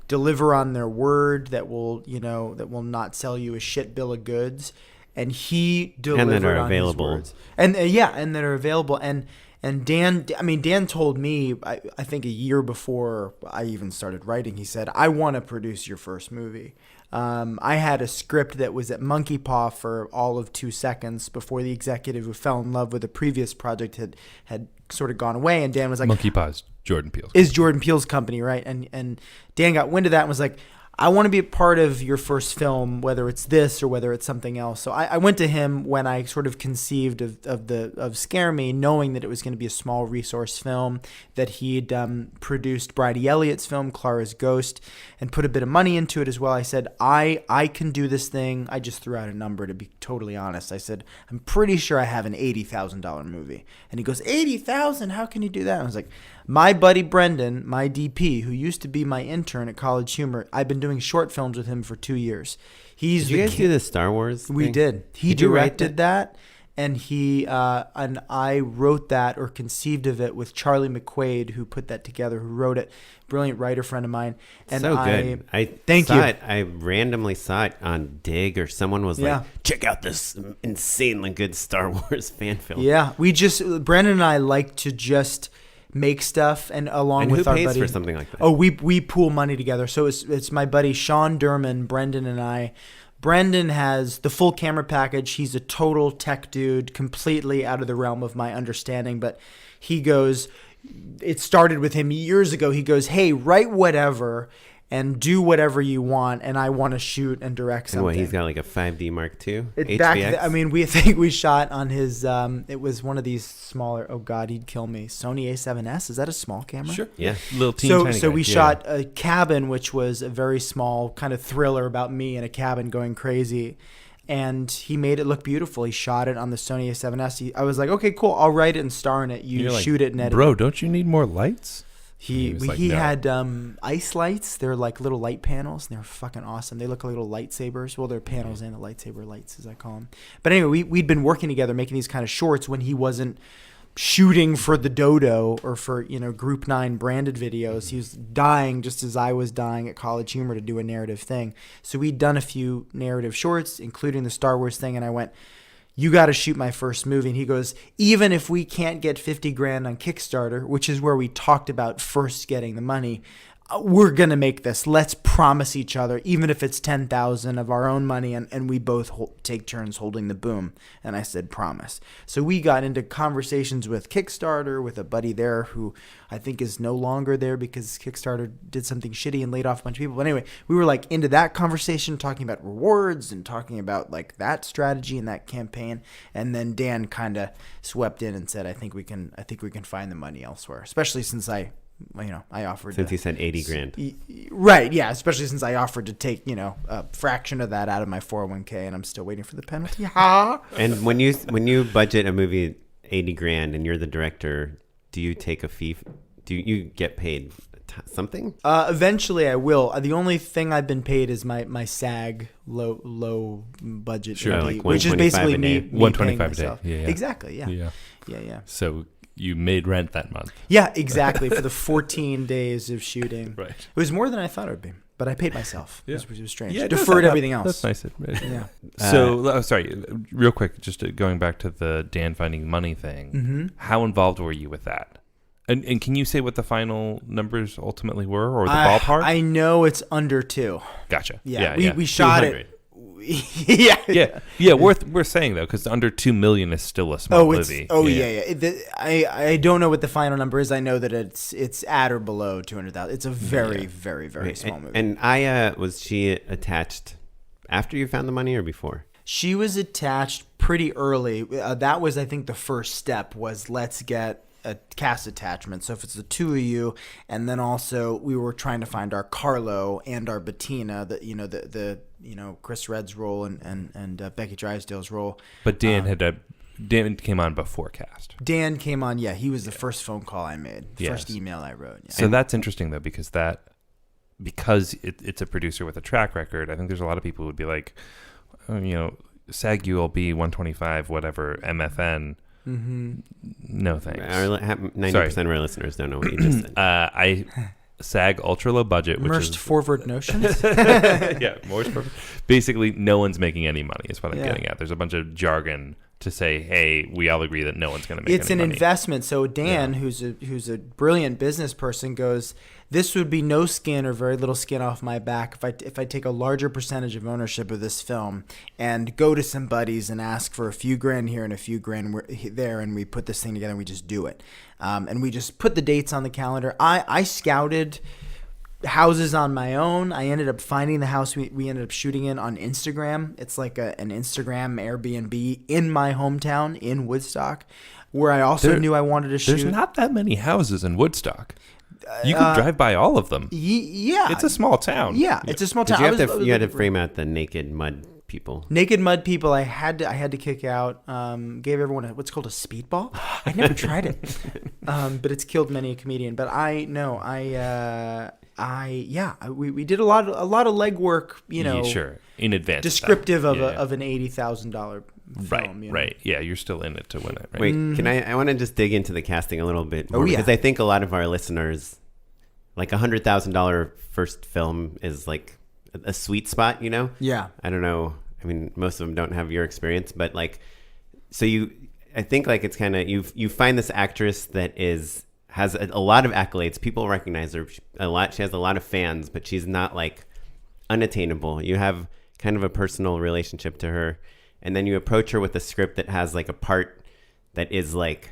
deliver on their word, that will not sell you a shit bill of goods. And he delivered on his words. And that are available. And Dan told me, I think a year before I even started writing, he said, I want to produce your first movie. I had a script that was at Monkey Paw for all of 2 seconds before the executive who fell in love with a previous project had sort of gone away. And Dan was like, Monkey Paw is Jordan Peele's company. Is Jordan Peele's company, right? And Dan got wind of that and was like, I want to be a part of your first film, whether it's this or whether it's something else. So I went to him when I sort of conceived of Scare Me, knowing that it was going to be a small resource film, that he'd produced Bridie Elliott's film, Clara's Ghost, and put a bit of money into it as well. I said, I can do this thing. I just threw out a number, to be totally honest. I said, I'm pretty sure I have an $80,000 movie. And he goes, $80,000? How can you do that? And I was like, my buddy Brendan, my DP, who used to be my intern at College Humor, I've been doing short films with him for 2 years. Did you guys do the Star Wars thing? We did. He directed that, and and I wrote that, or conceived of it, with Charlie McQuaid, who put that together, who wrote it. Brilliant writer friend of mine. And so good. Thank you. I randomly saw it on Dig, or someone was like, check out this insanely good Star Wars fan film. Yeah, Brandon and I like to just make stuff, and along with our buddy. And who pays for something like that? Oh, we pool money together. So it's my buddy Sean Durman, Brendan, and I. Brendan has the full camera package. He's a total tech dude, completely out of the realm of my understanding. But he goes, it started with him years ago. He goes, hey, write whatever and do whatever you want, and I want to shoot and direct something. What, he's got like a 5D Mark II? We think we shot on his, it was one of these smaller, oh God, he'd kill me, Sony A7S. Is that a small camera? Sure. Yeah. Little tiny So we shot a cabin, which was a very small kind of thriller about me in a cabin going crazy. And he made it look beautiful. He shot it on the Sony A7S. I was like, okay, cool. I'll write it and star in it. You shoot it and edit Bro, it. don't you need more lights? He was like, he no. had ice lights. They're like little light panels, and they're fucking awesome. They look like little lightsabers. Well, they're panels and the lightsaber lights, as I call them. But anyway, we'd been working together making these kind of shorts when he wasn't shooting for the Dodo or for, Group 9 branded videos. He was dying just as I was dying at College Humor to do a narrative thing. So we'd done a few narrative shorts, including the Star Wars thing, and I went, you got to shoot my first movie. And he goes, even if we can't get 50 grand on Kickstarter, which is where we talked about first getting the money, we're going to make this. Let's promise each other, even if it's 10,000 of our own money, and we both take turns holding the boom. And I said, promise. So we got into conversations with Kickstarter, with a buddy there who I think is no longer there because Kickstarter did something shitty and laid off a bunch of people. But anyway, we were like into that conversation, talking about rewards and talking about like that strategy and that campaign. And then Dan kind of swept in and said, I think we can find the money elsewhere, especially since I offered. Since he said 80 grand. Right, yeah, especially since I offered to take, a fraction of that out of my 401k, and I'm still waiting for the penalty. Ha! And when you budget a movie 80 grand and you're the director, do you take a fee? Do you get paid something? Eventually I will. The only thing I've been paid is my SAG low budget Sure, fee, like which is basically $125 a me day. paying $125 a day. myself. Yeah. Exactly, yeah. Yeah. So you made rent that month. Yeah, exactly, for the 14 days of shooting. Right. It was more than I thought it would be, but I paid myself. Yeah. It was strange. Yeah, Deferred everything else. That's nice. Right. Yeah. So, sorry, real quick, just going back to the Dan finding money thing. Mm-hmm. How involved were you with that? And can you say what the final numbers ultimately were, or the ballpark? I know it's under 2. Gotcha. Yeah, we shot 200. it. Yeah. Worth saying though, because under $2 million is still a small movie. I don't know what the final number is. I know that it's at or below 200,000. It's a very, very, very small movie. And Aya, was she attached after you found the money or before? She was attached pretty early. That was, I think, the first step was let's get a cast attachment. So if it's the two of you, and then also we were trying to find our Carlo and our Bettina, the Chris Redd's role and Becky Drysdale's role. But Dan came on before cast. Dan came on, yeah. He was the first phone call I made, first Yes. email I wrote. Yeah. So that's interesting though, because it's a producer with a track record. I think there's a lot of people who would be like, SAG ULB 125 whatever MFN. Mm-hmm. No thanks. 90% of our listeners don't know what you just said. I SAG ultra low budget, which Immersed is forward notions. basically no one's making any money is what I'm Yeah. getting at. There's a bunch of jargon to say, hey, we all agree that no one's going to make It's any an money. investment. So Dan, who's a brilliant business person, goes, this would be no skin or very little skin off my back if I take a larger percentage of ownership of this film and go to some buddies and ask for a few grand here and a few grand there, and we put this thing together and we just do it. And we just put the dates on the calendar. I scouted houses on my own. I ended up finding the house we ended up shooting in on Instagram. It's like an Instagram Airbnb in my hometown in Woodstock, where I also knew I wanted to shoot. There's not that many houses in Woodstock. You could drive by all of them. Yeah. It's a small town. Yeah, it's a small town. You had to frame out the naked mud people. Naked mud people. I had to kick out. Gave everyone what's called a speedball. I never tried it, but it's killed many a comedian. But we did a lot of legwork. Sure, in advance. Descriptive of an $80,000 film. Right. Yeah, you're still in it to win it. Right? Wait, can I want to just dig into the casting a little bit more, because I think a lot of our listeners, like $100,000 first film is like a sweet spot, Yeah. I don't know. I mean, most of them don't have your experience, but like, I think like it's kind of, you find this actress that has a lot of accolades. People recognize her a lot. She has a lot of fans, but she's not like unattainable. You have kind of a personal relationship to her. And then you approach her with a script that has like a part that is like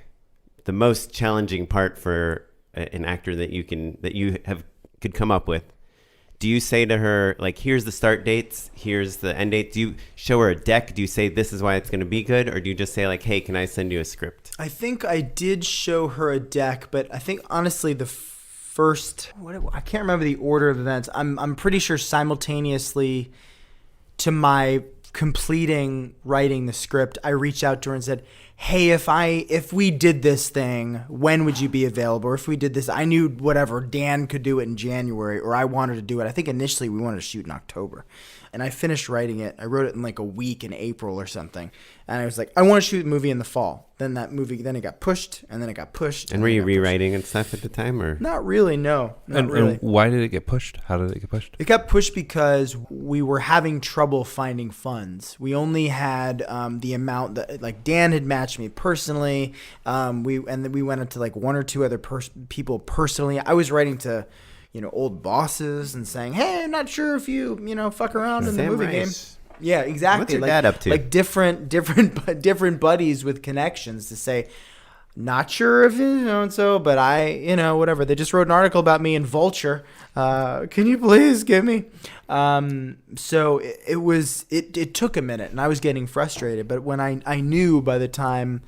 the most challenging part for an actor that you could come up with. Do you say to her, like, here's the start dates, here's the end dates? Do you show her a deck? Do you say this is why it's going to be good? Or do you just say like, hey, can I send you a script? I think I did show her a deck, but I think honestly the first, I can't remember the order of events. I'm pretty sure simultaneously to my completing writing the script, I reached out to her and said, hey, if we did this thing, when would you be available? Or if we did this, I knew whatever, Dan could do it in January, or I wanted to do it. I think initially we wanted to shoot in October. And I finished writing it. I wrote it in like a week in April or something. And I was like, I want to shoot a movie in the fall. Then it got pushed, and then it got pushed. And were you rewriting and stuff at the time, or? Not really, no. Not And really. why did it get pushed? How did it get pushed? It got pushed because we were having trouble finding funds. We only had the amount that, like, Dan had matched me personally. Then we went into like one or two other people personally. I was writing to, old bosses and saying, hey, I'm not sure if you, fuck around in the movie game. Yeah, exactly. What's your dad up to? Like different buddies with connections to say, not sure if and so, but whatever. They just wrote an article about me in Vulture. Can you please give me? So it took a minute, and I was getting frustrated. But when I knew by the time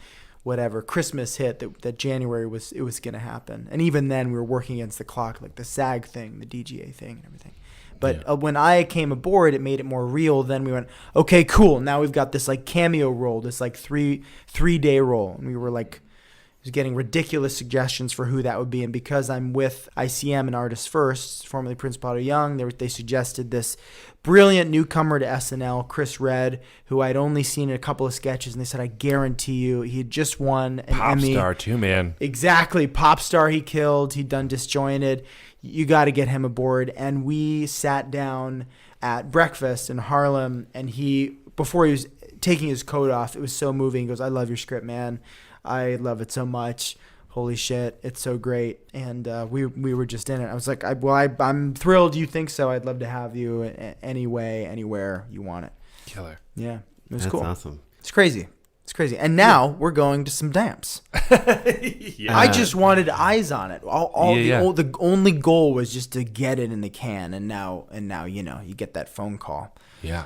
Christmas hit that January it was going to happen, and even then we were working against the clock, like the SAG thing, the DGA thing, and everything. But when I came aboard, it made it more real. Then we went, okay, cool. Now we've got this like cameo role, this like three-day role, and we were like, was getting ridiculous suggestions for who that would be. And because I'm with ICM and Artists First, formerly Prince Potter Young, they suggested this brilliant newcomer to SNL, Chris Redd, who I'd only seen in a couple of sketches. And they said, I guarantee you, he had just won an Emmy. Pop star too, man. Exactly. Pop star he killed. He'd done Disjointed. You got to get him aboard. And we sat down at breakfast in Harlem. And before he was taking his coat off, it was so moving. He goes, I love your script, man. I love it so much. Holy shit, it's so great. And we were just in it. I was like, I'm thrilled you think so. I'd love to have you any way, anywhere you want it. Killer. Yeah, it was That's cool. awesome. It's crazy. And now we're going to some damps. Yeah. I just wanted eyes on it. The only goal was just to get it in the can. And now you get that phone call. Yeah.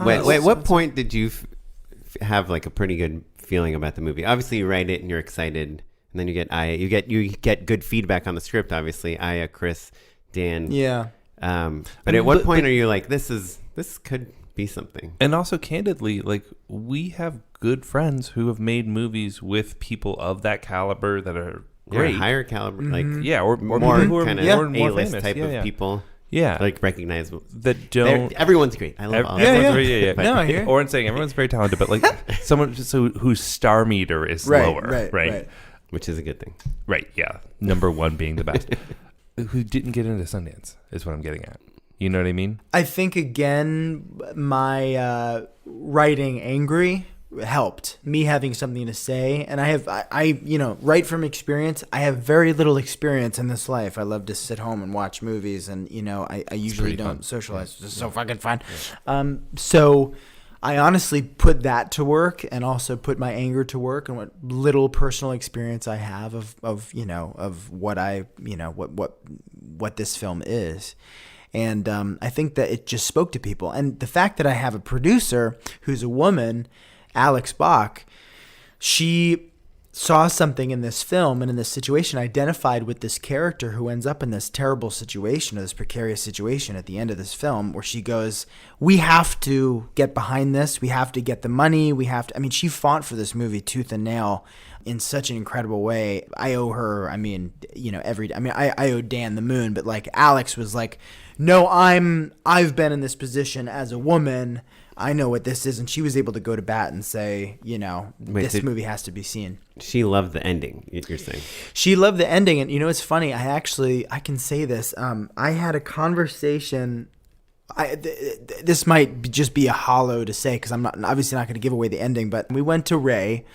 Wait, what point did you have like a pretty good feeling about the movie? Obviously you write it and you're excited, and then you get good feedback on the script, obviously. Aya, Chris, Dan. Yeah. But at what point are you like, this could be something? And also, candidly, like, we have good friends who have made movies with people of that caliber that are great. Higher caliber, like or more people who are kind more of A-list famous. type of people. Yeah. Like recognizable. That don't. Everyone's great. I love all Everyone's that. very, No, I hear. Oren's saying everyone's very talented, but like someone whose star meter is lower. Right. Which is a good thing. Right. Yeah. Number one being the best. Who didn't get into Sundance is what I'm getting at. You know what I mean? I think, again, my writing angry helped me having something to say. And I write from experience. I have very little experience in this life. I love to sit home and watch movies, and I usually don't socialize. It's just so fucking fun. Yeah. So I honestly put that to work, and also put my anger to work, and what little personal experience I have of what what this film is. And I think that it just spoke to people. And the fact that I have a producer who's a woman, Alex Bach, she saw something in this film and in this situation, identified with this character who ends up in this terrible situation, or this precarious situation at the end of this film, where she goes, we have to get behind this. We have to get the money. She fought for this movie tooth and nail in such an incredible way. I owe her, I owe Dan the moon, but like Alex was like, no, I've been in this position as a woman. I know what this is. And she was able to go to bat and say, this movie has to be seen. She loved the ending, you're saying? She loved the ending. And it's funny. I can say this. I had a conversation. This might just be a hollow to say, because I'm obviously not going to give away the ending, but we went to Ray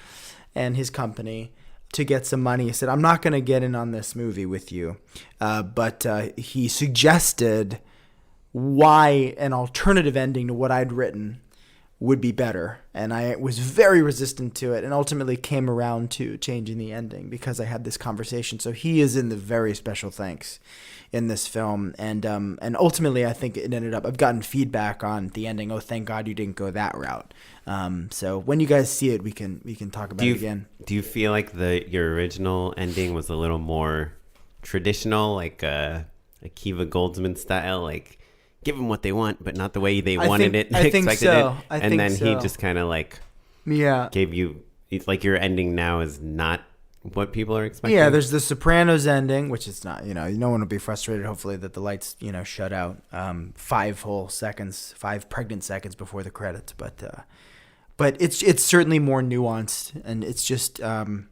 and his company to get some money. He said, I'm not going to get in on this movie with you. But he suggested why an alternative ending to what I'd written would be better. And I was very resistant to it, and ultimately came around to changing the ending because I had this conversation. So he is in the very special thanks in this film. And ultimately, I think it ended up, I've gotten feedback on the ending. Oh, thank God you didn't go that route. So when you guys see it, we can talk about it again. Do you feel like your original ending was a little more traditional, like Akiva Goldsman style, like give them what they want, but not the way they wanted it. I think so. And then he just kind of like gave you it's like your ending now is not what people are expecting. Yeah, there's the Sopranos ending, which is not, no one will be frustrated, hopefully, that the lights, shut out 5 pregnant seconds before the credits. But it's certainly more nuanced, and it's just a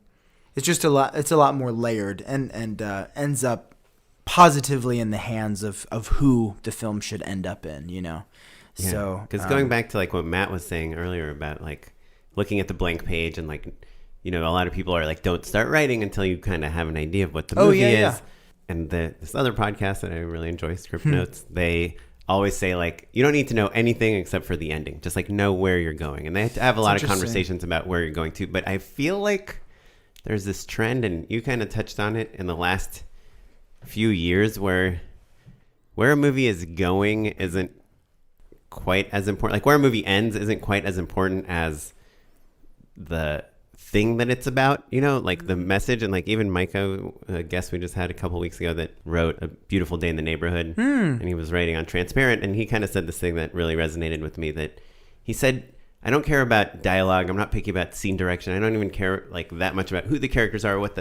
lot more layered, and ends up positively in the hands of who the film should end up in, Yeah. So, because going back to like what Matt was saying earlier about like looking at the blank page and like, a lot of people are like, don't start writing until you kind of have an idea of what the movie is. Yeah. And this other podcast that I really enjoy, Script Notes, they always say like, you don't need to know anything except for the ending. Just like know where you're going. And they have to have a lot of conversations about where you're going to. But I feel like there's this trend, and you kind of touched on it in the last few years, where a movie is going isn't quite as important. Like where a movie ends isn't quite as important as the thing that it's about, like the message. And like even Micah, a guest we just had a couple weeks ago that wrote A Beautiful Day in the Neighborhood, and he was writing on Transparent, and he kind of said this thing that really resonated with me, that he said, I don't care about dialogue. I'm not picky about scene direction. I don't even care like that much about who the characters are, what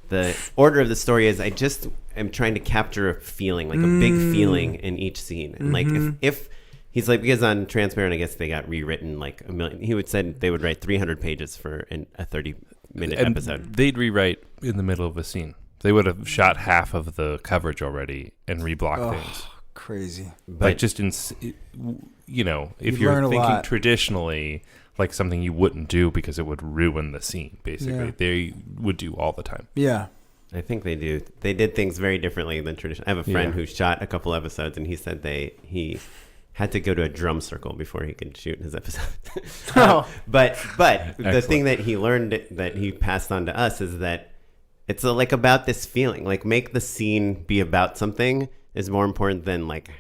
the order of the story is. I just am trying to capture a feeling, like a big feeling in each scene. And like if he's like, because on Transparent, I guess they got rewritten like a million. He said they would write 300 pages for a 30-minute episode. They'd rewrite in the middle of a scene. They would have shot half of the coverage already and reblock things. Crazy. But just if you're thinking traditionally, like something you wouldn't do because it would ruin the scene, basically, they would do all the time. Yeah. I think they do. They did things very differently than tradition. I have a friend who shot a couple episodes, and he said he had to go to a drum circle before he could shoot his episode. But the thing that he learned that he passed on to us is that it's like about this feeling. Like make the scene be about something is more important than like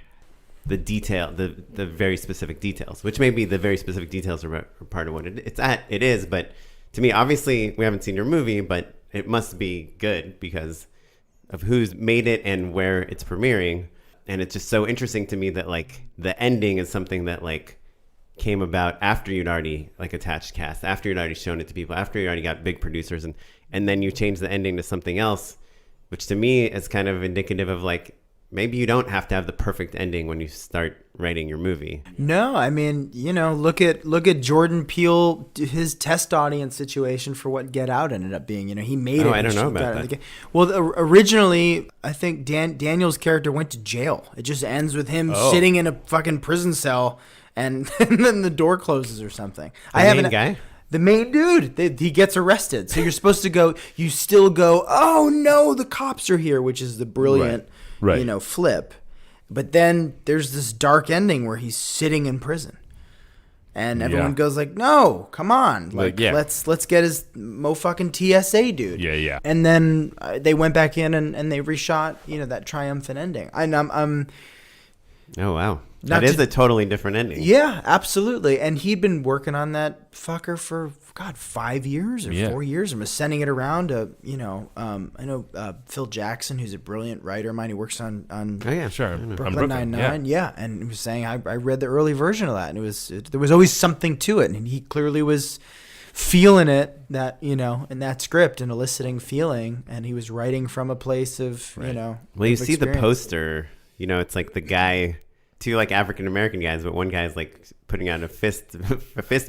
the detail, the very specific details, which maybe the very specific details are part of what it is. But to me, obviously, we haven't seen your movie, but it must be good because of who's made it and where it's premiering. And it's just so interesting to me that like the ending is something that like came about after you'd already like attached cast, after you'd already shown it to people, after you already got big producers, and then you change the ending to something else, which to me is kind of indicative of like, maybe you don't have to have the perfect ending when you start writing your movie. No, I mean, look at Jordan Peele, his test audience situation for what Get Out ended up being. He made it. I don't know about that. Well, originally, I think Daniel's character went to jail. It just ends with him sitting in a fucking prison cell, and then the door closes or something. The main dude, he gets arrested. So you're supposed to you still go, oh no, the cops are here, which is the brilliant, flip. But then there's this dark ending where he's sitting in prison. And everyone goes like, no, come on. Let's get his fucking TSA dude. Yeah. And then they went back in and they reshot, that triumphant ending. Oh, wow. That is a totally different ending. Yeah, absolutely. And he'd been working on that fucker for, 5 years or 4 years, and was sending it around to, I know Phil Jackson, who's a brilliant writer of mine. He works on Brooklyn Nine-Nine. Yeah, and he was saying, I read the early version of that, and there was always something to it, and he clearly was feeling it, that, in that script, and eliciting feeling, and he was writing from a place of, Well, you see the poster, it's like the guy, two like African American guys, but one guy's like putting out a fist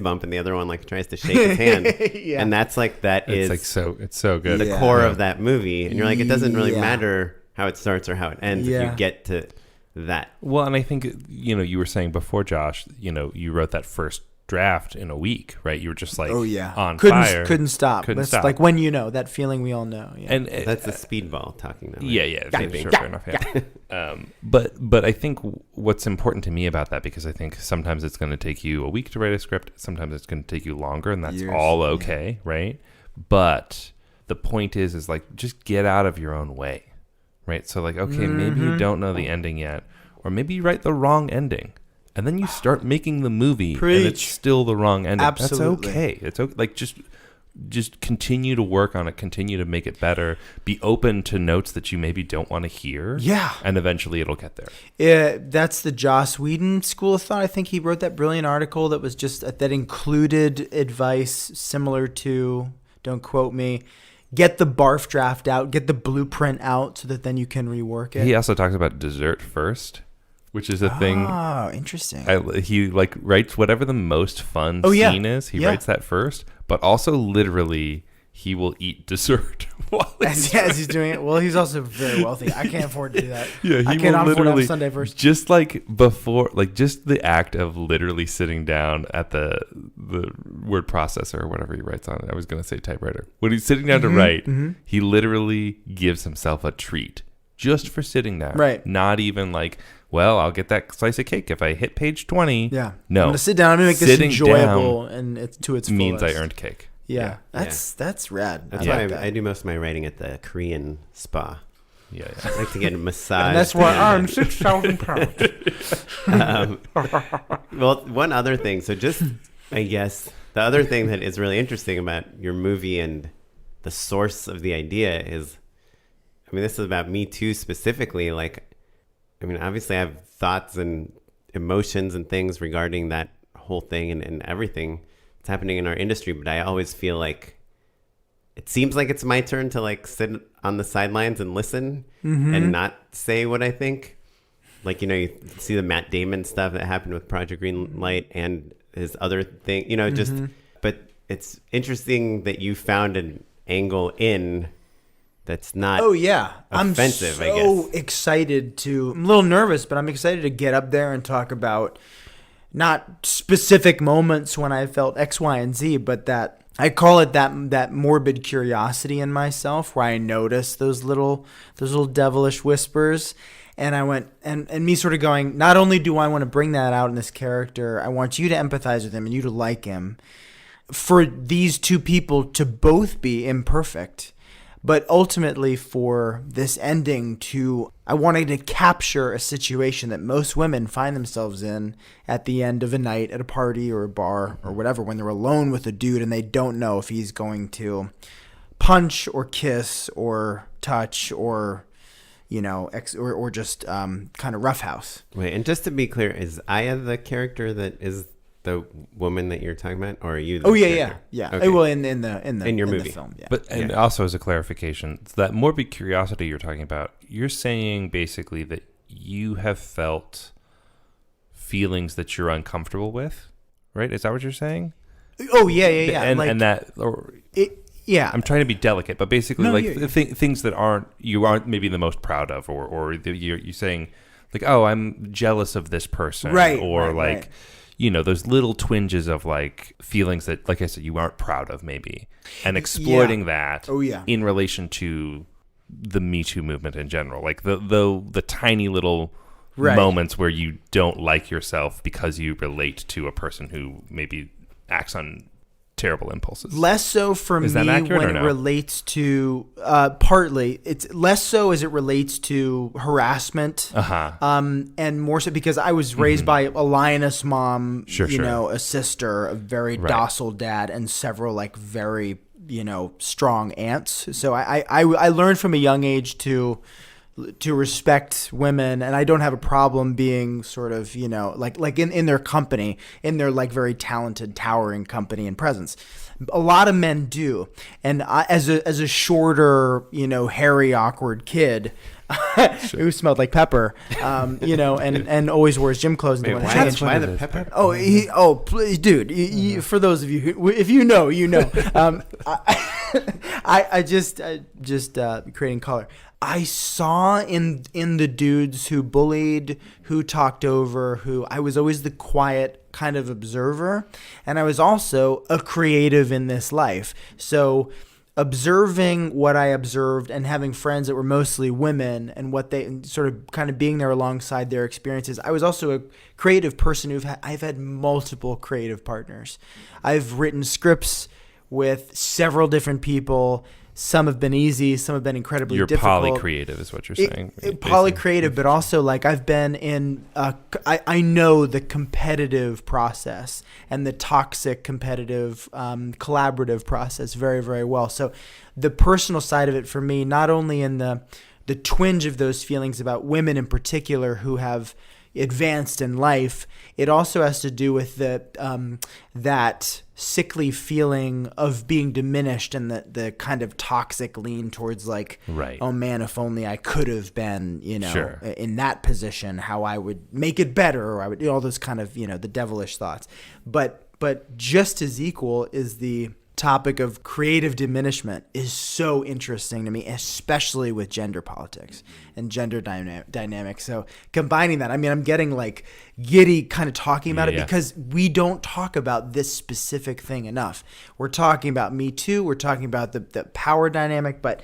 bump, and the other one like tries to shake his hand. And that's like it's so good. The core of that movie, and you're like, it doesn't really matter how it starts or how it ends if you get to that. Well, and I think you were saying before, Josh, you wrote that first draft in a week, right? You were just like on fire. Couldn't stop. Like when that feeling we all know. Yeah. And that's the speedball talking now. Right? Yeah. Fair enough. Yeah. But I think what's important to me about that, because I think sometimes it's going to take you a week to write a script, sometimes it's going to take you longer, and that's years, all okay, right? But the point is like, just get out of your own way, right? So like, okay, maybe you don't know the ending yet, or maybe you write the wrong ending. And then you start making the movie, and it's still the wrong ending. Absolutely. That's okay. It's okay. Like, just just continue to work on it, continue to make it better, be open to notes that you maybe don't want to hear. Yeah. And eventually it'll get there. That's the Joss Whedon school of thought. I think he wrote that brilliant article that was just that included advice similar to, don't quote me, get the barf draft out, get the blueprint out so that then you can rework it. He also talks about dessert first, which is a thing. Oh, interesting. He like writes whatever the most fun scene is. He writes that first, but also literally he will eat dessert while as he's doing it. Well, he's also very wealthy. I can't afford to do that. Yeah, I he cannot will afford to have literally Sunday first. just like before, like just the act of literally sitting down at the word processor or whatever he writes on it. I was going to say typewriter. When he's sitting down to write, he literally gives himself a treat just for sitting down. Right. Not even like, well, I'll get that slice of cake if I hit page 20. Yeah. No. I'm going to sit down. I'm going to make this enjoyable and it's to its means fullest. I earned cake. Yeah. That's rad. That's why I do most of my writing at the Korean spa. Yeah. I like to get a massage. And that's why I'm 6,000 pounds. Well, one other thing. So just, I guess, the other thing that is really interesting about your movie and the source of the idea is, I mean, this is about Me Too specifically. Like, I mean, obviously I have thoughts and emotions and things regarding that whole thing and everything that's happening in our industry. But I always feel like it seems like it's my turn to like sit on the sidelines and listen and not say what I think. Like, you know, you see the Matt Damon stuff that happened with Project Greenlight and his other thing, you know, just, but it's interesting that you found an angle in that's not offensive, I'm I so guess. excited to, I'm a little nervous, but I'm excited to get up there and talk about not specific moments when I felt X, Y, and Z, but that I call it that morbid curiosity in myself where I notice those little devilish whispers. And I went, and me sort of going, not only do I want to bring that out in this character, I want you to empathize with him and you to like him. For these two people to both be imperfect, but ultimately for this ending I wanted to capture a situation that most women find themselves in at the end of a night at a party or a bar or whatever, when they're alone with a dude and they don't know if he's going to punch or kiss or touch or, you know, or just kind of roughhouse. Wait, and just to be clear, is Aya the character that is the woman that you're talking about, or are you? Yeah. Okay. Well, in your movie, the film, yeah. But and also as a clarification, that morbid curiosity you're talking about, you're saying basically that you have felt feelings that you're uncomfortable with, right? Is that what you're saying? Oh yeah. And like, and that, or yeah. I'm trying to be delicate, but basically, No, like things that you aren't maybe the most proud of, or you're saying like, oh, I'm jealous of this person, right? Or right, like. Right. You know, those little twinges of like feelings that, like I said, you aren't proud of maybe, and exploiting that in relation to the Me Too movement in general, like the tiny little moments where you don't like yourself because you relate to a person who maybe acts on terrible impulses. Less so for me when it relates to partly. It's less so as it relates to harassment, and more so because I was raised by a lioness mom, know, a sister, a very docile dad, and several like very, you know, strong aunts. So I learned from a young age to respect women, and I don't have a problem being sort of, you know, like in their company, in their like very talented, towering company and presence. A lot of men do, and as a shorter, you know, hairy, awkward kid who smelled like pepper, you know, and always wears gym clothes. Wait, why the pepper? Please, dude. For those of you who, if you know, you know. I just creating color. I saw in the dudes who bullied, who talked over, who I was always the quiet kind of observer, and I was also a creative in this life. So observing what I observed and having friends that were mostly women and what they sort of kind of being there alongside their experiences. I was also a creative person I've had multiple creative partners. I've written scripts with several different people Some have been easy. Some have been incredibly You're difficult. poly-creative is what you're saying. Poly-creative, but also like I've been in, I know the competitive process and the toxic competitive collaborative process very, very well. So the personal side of it for me, not only in the twinge of those feelings about women in particular who have advanced in life, it also has to do with that sickly feeling of being diminished and the kind of toxic lean towards like, right. Oh man, if only I could have been, Sure. in that position, how I would make it better, or I would, all those kind of, the devilish thoughts. But just as equal is the topic of creative diminishment is so interesting to me, especially with gender politics and gender dynamics. So combining that, I mean, I'm getting like giddy kind of talking about it because we don't talk about this specific thing enough. We're talking about Me Too. We're talking about the power dynamic. But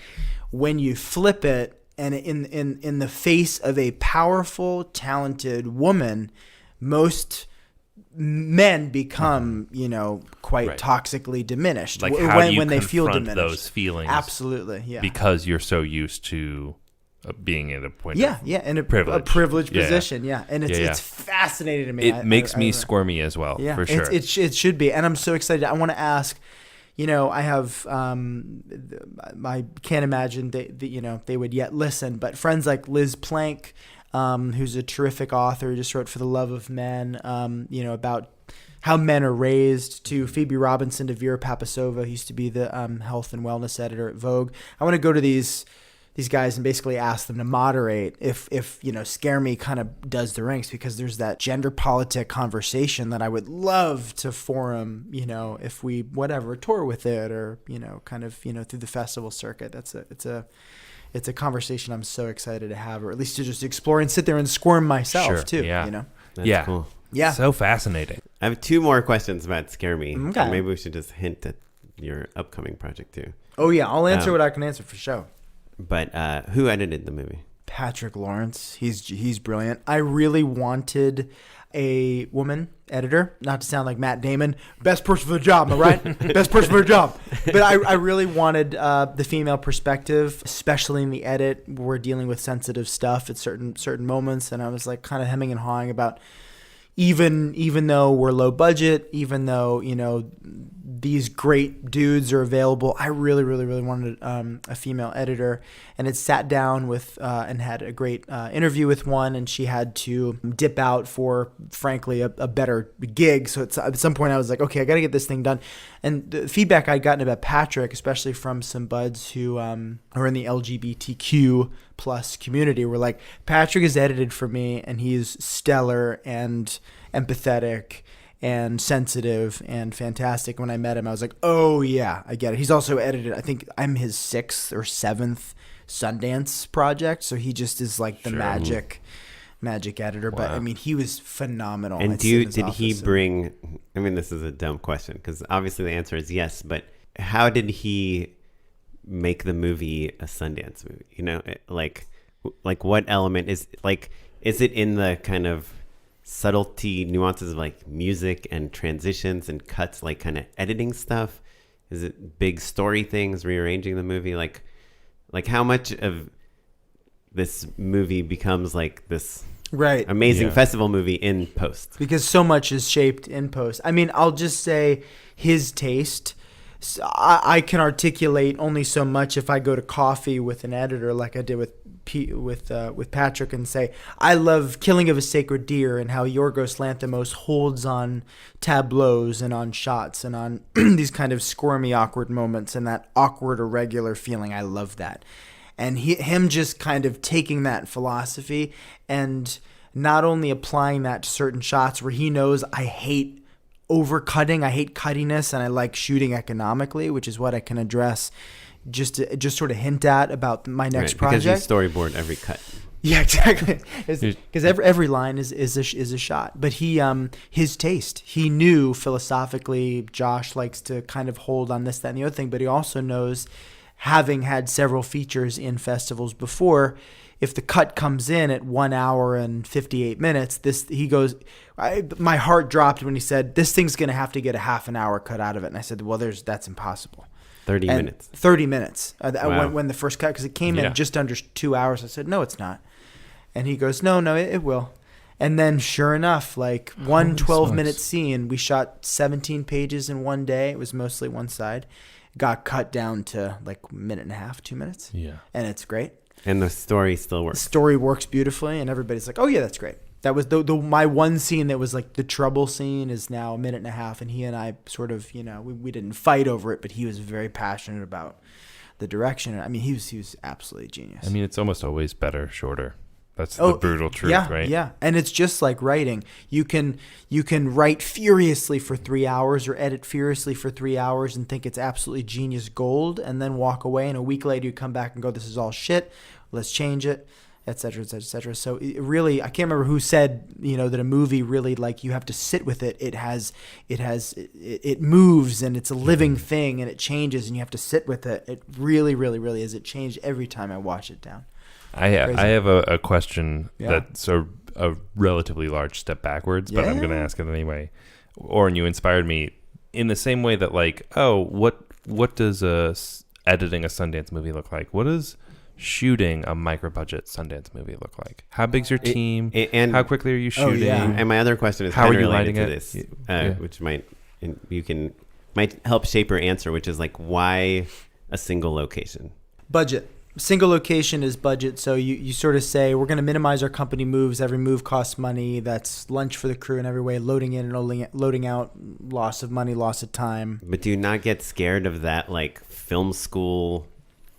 when you flip it and in the face of a powerful, talented woman, most men become, quite right. toxically diminished. Like how do you when they feel confront diminished. those feelings? Absolutely, yeah. Because you're so used to being at a point of in a privilege. privileged position, and it's fascinating to me. It makes me squirmy as well, for sure. It should be, and I'm so excited. I want to ask. I have, I can't imagine they would yet listen, but friends like Liz Plank, who's a terrific author, just wrote For the Love of Men, about how men are raised, to Phoebe Robinson, to Vera Papasova, who used to be the health and wellness editor at Vogue. I want to go to these guys and basically ask them to moderate if Scare Me kind of does the ranks, because there's that gender politic conversation that I would love to forum, if we tour with it, or kind of through the festival circuit. It's a conversation I'm so excited to have, or at least to just explore and sit there and squirm myself too. Yeah. That's cool. Yeah. So fascinating. I have 2 more questions about Scare Me. Okay. Maybe we should just hint at your upcoming project too. Oh yeah, I'll answer what I can answer for sure. But who edited the movie? Patrick Lawrence. He's brilliant. I really wanted a woman editor, not to sound like Matt Damon, best person for the job, am I right? Best person for the job. But I really wanted the female perspective, especially in the edit. We're dealing with sensitive stuff at certain moments, and I was like kind of hemming and hawing about, even though we're low budget, even though these great dudes are available, I really, really, really wanted a female editor. And it sat down with and had a great interview with one, and she had to dip out for, frankly, a better gig. So at some point I was like, okay, I got to get this thing done. And the feedback I'd gotten about Patrick, especially from some buds who are in the LGBTQ plus community, were like, Patrick is edited for me, and he's stellar and empathetic and sensitive and fantastic. When I met him, I was like, oh yeah, I get it. He's also edited, I think I'm his 6th or 7th Sundance project, so he just is like the magic editor. Wow. But I mean, he was phenomenal. And did he bring, I mean, this is a dumb question because obviously the answer is yes, but how did he make the movie a Sundance movie? Like what element is it in the kind of subtlety, nuances of like music and transitions and cuts, like kind of editing stuff? Is it big story things, rearranging the movie? Like how much of this movie becomes like this amazing festival movie in post? Because so much is shaped in post. I mean, I'll just say his taste. I can articulate only so much if I go to coffee with an editor, like I did with Patrick, and say, I love Killing of a Sacred Deer and how Yorgos Lanthimos holds on tableaus and on shots and on these kind of squirmy, awkward moments and that awkward, irregular feeling. I love that. And him just kind of taking that philosophy and not only applying that to certain shots where he knows I hate overcutting, I hate cuttiness, and I like shooting economically, which is what I can address, just sort of hint at about my next project. Because you storyboard every cut. Yeah, exactly. Because every line is a shot. But his taste, he knew philosophically. Josh likes to kind of hold on this, that, and the other thing, but he also knows, having had several features in festivals before, if the cut comes in at 1 hour and 58 minutes, my heart dropped when he said, this thing's going to have to get a half an hour cut out of it. And I said, well, that's impossible. 30 And minutes. 30 minutes Wow. when the first cut, because it came Yeah. in just under 2 hours. I said, no, it's not. And he goes, no, it will. And then sure enough, like one Holy 12-minute smokes. scene, we shot 17 pages in one day. It was mostly one side. Got cut down to like a minute and a half, 2 minutes. Yeah. And it's great. And the story still The works. story works beautifully, and everybody's like, oh, yeah, that's great. That was my one scene that was like the trouble scene is now a minute and a half, and he and I sort of, we didn't fight over it, but he was very passionate about the direction. I mean, he was absolutely genius. I mean, it's almost always better shorter. That's the brutal truth, yeah, right? Yeah, and it's just like writing. You can write furiously for 3 hours or edit furiously for 3 hours and think it's absolutely genius gold, and then walk away. And a week later, you come back and go, "This is all shit. Let's change it." Et cetera, et cetera, et cetera. So it really, I can't remember who said, that a movie really, like, you have to sit with it. It moves, and it's a living thing, and it changes, and you have to sit with it. It really, really, really is. It changed every time I watch it down. I have a question Yeah. that's a relatively large step backwards, but I'm going to Yeah. ask it anyway. Oren, you inspired me in the same way that, like, what does editing a Sundance movie look like? What does shooting a micro-budget Sundance movie look like? How big's your team? And how quickly are you shooting? yeah. And my other question is How kind are of you related to lighting it? this, Yeah. which might help shape your answer, which is like, why a single location? Budget. Single location is budget. So you sort of say, we're going to minimize our company moves. Every move costs money. That's lunch for the crew in every way. Loading in and loading out. Loss of money, loss of time. But do you not get scared of that, like, film school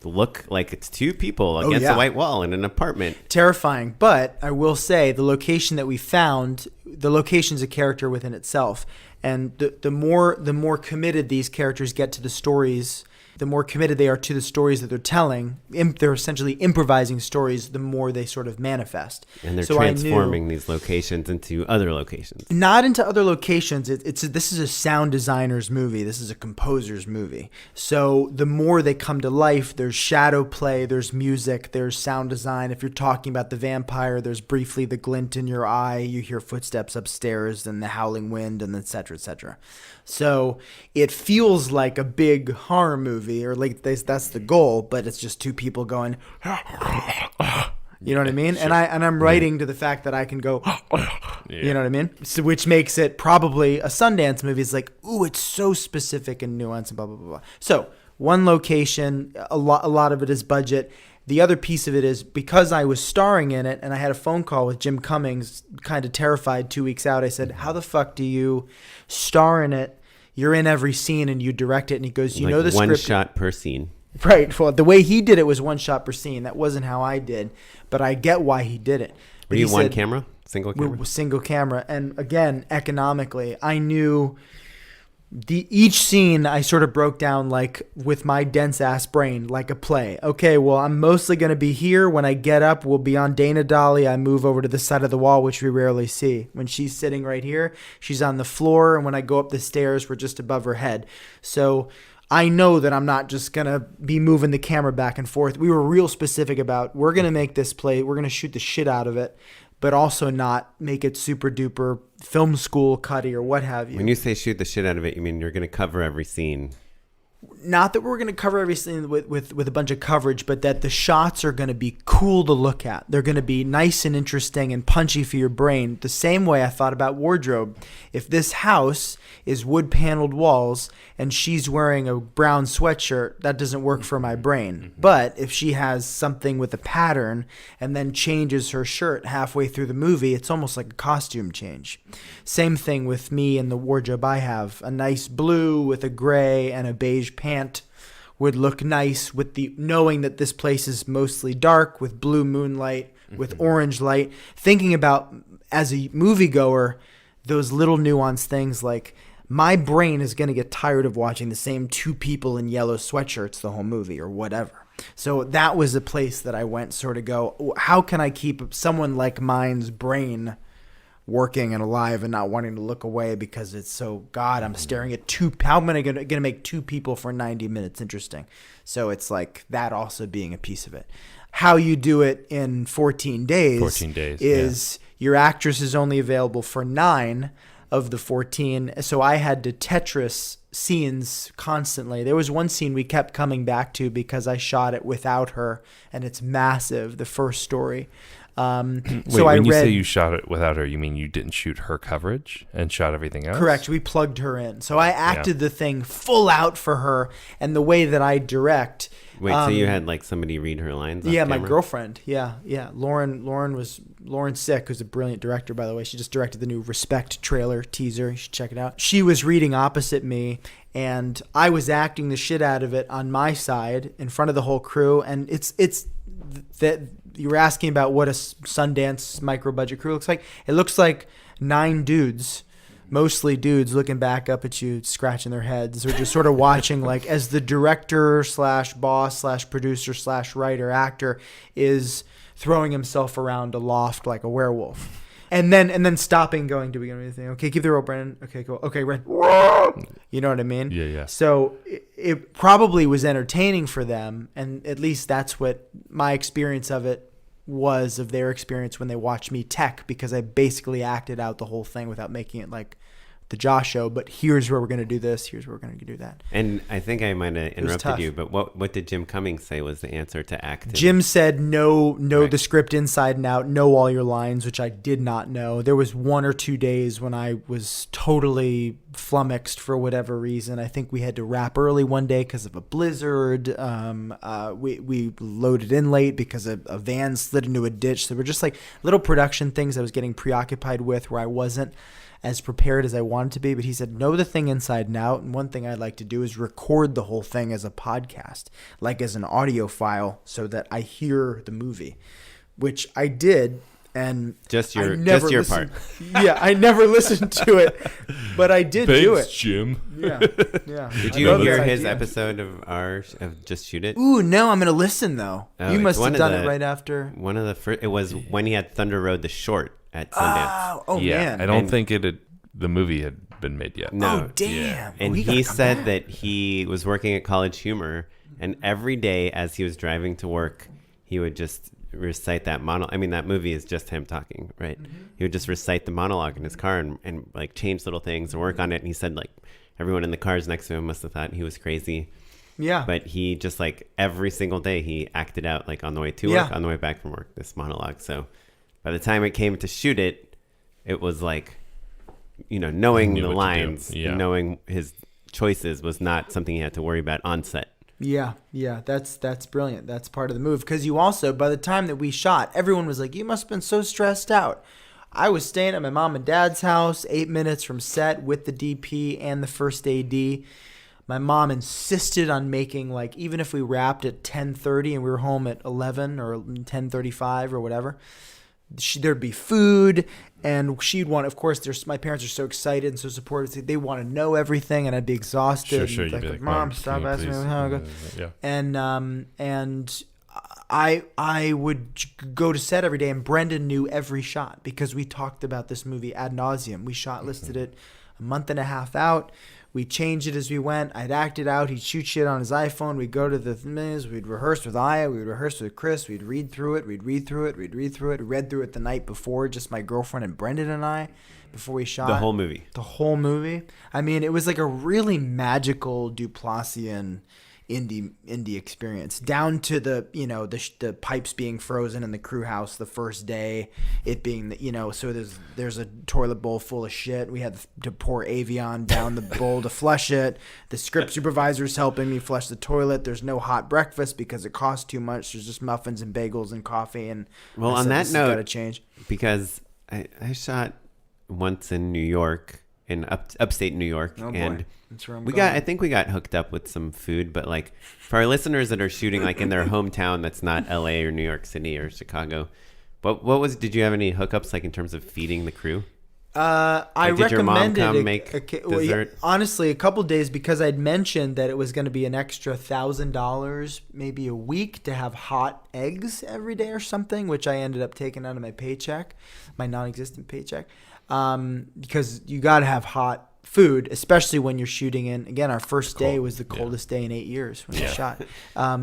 look? Like, it's two people against yeah. a white wall in an apartment. Terrifying. But I will say the location that we found, the location's a character within itself. And the more committed these characters get to the stories, the more committed they are to the stories that they're telling. They're essentially improvising stories, the more they sort of manifest. And they're So transforming these locations into other locations. Not into other locations. This is a sound designer's movie. This is a composer's movie. So the more they come to life, there's shadow play, there's music, there's sound design. If you're talking about the vampire, there's briefly the glint in your eye. You hear footsteps upstairs and the howling wind and et cetera, et cetera. So it feels like a big horror movie, or like that's the goal, but it's just two people going, you know what I mean? Sure. And I'm writing to the fact that I can go, you know what I mean? So which makes it probably a Sundance movie. It's like, ooh, it's so specific and nuanced and blah, blah, blah, blah. So one location, a lot of it is budget. The other piece of it is because I was starring in it and I had a phone call with Jim Cummings, kind of terrified 2 weeks out. I said, how the fuck do you star in it? You're in every scene and you direct it. And he goes, you know the one script. shot per scene. Right. Well, the way he did it was one shot per scene. That wasn't how I did, but I get why he did it. Were But you he one said, camera? Single camera? with single camera. And again, economically, I knew each scene I sort of broke down like with my dense ass brain, like a play. Okay, well, I'm mostly going to be here. When I get up, we'll be on Dana Dolly. I move over to the side of the wall, which we rarely see. When she's sitting right here, she's on the floor. And when I go up the stairs, we're just above her head. So I know that I'm not just going to be moving the camera back and forth. We were real specific about, we're going to make this play. We're going to shoot the shit out of it, but also not make it super duper film school cutty or what have you. When you say shoot the shit out of it, you mean you're going to cover every scene? Not that we're going to cover everything with a bunch of coverage, but that the shots are going to be cool to look at. They're going to be nice and interesting and punchy for your brain. The same way I thought about wardrobe. If this house is wood paneled walls and she's wearing a brown sweatshirt, that doesn't work for my brain. But if she has something with a pattern and then changes her shirt halfway through the movie, it's almost like a costume change. Same thing with me and the wardrobe I have. A nice blue with a gray and a beige pant would look nice with the knowing that this place is mostly dark with blue moonlight, with orange light. Thinking about, as a moviegoer, those little nuanced things like my brain is going to get tired of watching the same two people in yellow sweatshirts the whole movie or whatever. So that was a place that I went sort of go, how can I keep someone like mine's brain working and alive and not wanting to look away because it's so, God, I'm staring at how am I going to make two people for 90 minutes interesting? So it's like that also being a piece of it. How you do it in 14 days, is your actress is only available for 9. of the 14. So I had to Tetris scenes constantly. There was one scene we kept coming back to because I shot it without her, and it's massive, the first story. Wait, so when you read, say you shot it without her, you mean you didn't shoot her coverage and shot everything else? Correct. We plugged her in. So I acted the thing full out for her, and the way that I direct. Wait, so you had like somebody read her lines? Yeah, off my camera? girlfriend. Yeah. Lauren Sick, who's a brilliant director, by the way. She just directed the new Respect trailer teaser. You should check it out. She was reading opposite me, and I was acting the shit out of it on my side in front of the whole crew. And it's that you were asking about what a Sundance micro budget crew looks like. It looks like 9 dudes. Mostly dudes looking back up at you, scratching their heads, or just sort of watching, like, as the director / boss / producer / writer actor is throwing himself around a loft like a werewolf, and then stopping, going, "Do we get anything? Okay, keep the rope, Brandon. Okay, cool. Okay, Ren." You know what I mean? Yeah. So it probably was entertaining for them, and at least that's what my experience of it was, of their experience when they watched me tech, because I basically acted out the whole thing without making it like the Josh show. But here's where we're going to do this. Here's where we're going to do that. And I think I might have interrupted tough. you, but what did Jim Cummings say was the answer to act? Jim said, know Right. the script inside and out, know all your lines, which I did not know. There was 1 or 2 days when I was totally flummoxed for whatever reason. I think we had to wrap early one day because of a blizzard. We loaded in late because a van slid into a ditch. So we're just like little production things I was getting preoccupied with, where I wasn't as prepared as I wanted to be. But he said, know the thing inside and out. And one thing I'd like to do is record the whole thing as a podcast, like as an audio file, so that I hear the movie, which I did. And just your part. Yeah, I never listened to it, but I did do it. Jim. Yeah. Did I you love hear this his idea. episode of Just Shoot It? Ooh, no, I'm gonna listen though. Oh, You it's must one have of done it the- right after. One of the first. It was when he had Thunder Road the short at Sundance. Oh Yeah, man. I don't And- think the movie had been made yet. No. Oh damn. Yeah. And We gotta he come said back. that he was working at College Humor, and every day as he was driving to work, he would just recite that monologue. I mean, that movie is just him talking, right? Mm-hmm. He would just recite the monologue in his car and like change little things and work on it. And he said like everyone in the cars next to him must have thought he was crazy. Yeah. But he just like every single day he acted out, like on the way to Yeah. work, on the way back from work, this monologue. So by the time it came to shoot it, it was like, knowing Knew the what to do. lines, Yeah. knowing his choices was not something he had to worry about on set. Yeah, that's brilliant. That's part of the move, because you also, by the time that we shot, everyone was like, "You must have been so stressed out." I was staying at my mom and dad's house, 8 minutes from set, with the DP and the first AD. My mom insisted on making, like, even if we wrapped at 10:30 and we were home at 11 or 10:35 or whatever, there'd be food, and she'd want, of course, my parents are so excited and so supportive. They want to know everything, and I'd be exhausted. Sure. and You'd be like, Mom, can stop you asking me please?" how I go. Yeah. And I would go to set every day, and Brendan knew every shot because we talked about this movie ad nauseum. We listed it a month and a half out. We changed it as we went. I'd act it out. He'd shoot shit on his iPhone. We'd go to the things. We'd rehearse with Aya. We'd rehearse with Chris. We'd read through it. We read through it the night before, just my girlfriend and Brendan and I, before we shot The whole movie. the whole movie. I mean, it was like a really magical Duplassian indie experience, down to the pipes being frozen in the crew house the first day, it being so there's a toilet bowl full of shit. We had to pour Avion down the bowl to flush it. The script supervisor's helping me flush the toilet. There's no hot breakfast because it costs too much. There's just muffins and bagels and coffee. And Well, I on said, that "This has note, gotta change." because I shot once in New York, in upstate New York, Oh boy, and that's where I'm I going. think we got hooked up with some food, but like for our listeners that are shooting like in their hometown, that's not LA or New York City or Chicago. Did you have any hookups like in terms of feeding the crew? I Like, did your mom recommended come make dessert? Honestly, a couple days, because I'd mentioned that it was going to be an extra $1,000 maybe a week to have hot eggs every day or something, which I ended up taking out of my paycheck, my non-existent paycheck, because you got to have hot food, especially when you're shooting in. Again, our first day Cold. was the coldest day in 8 years when we Yeah. shot.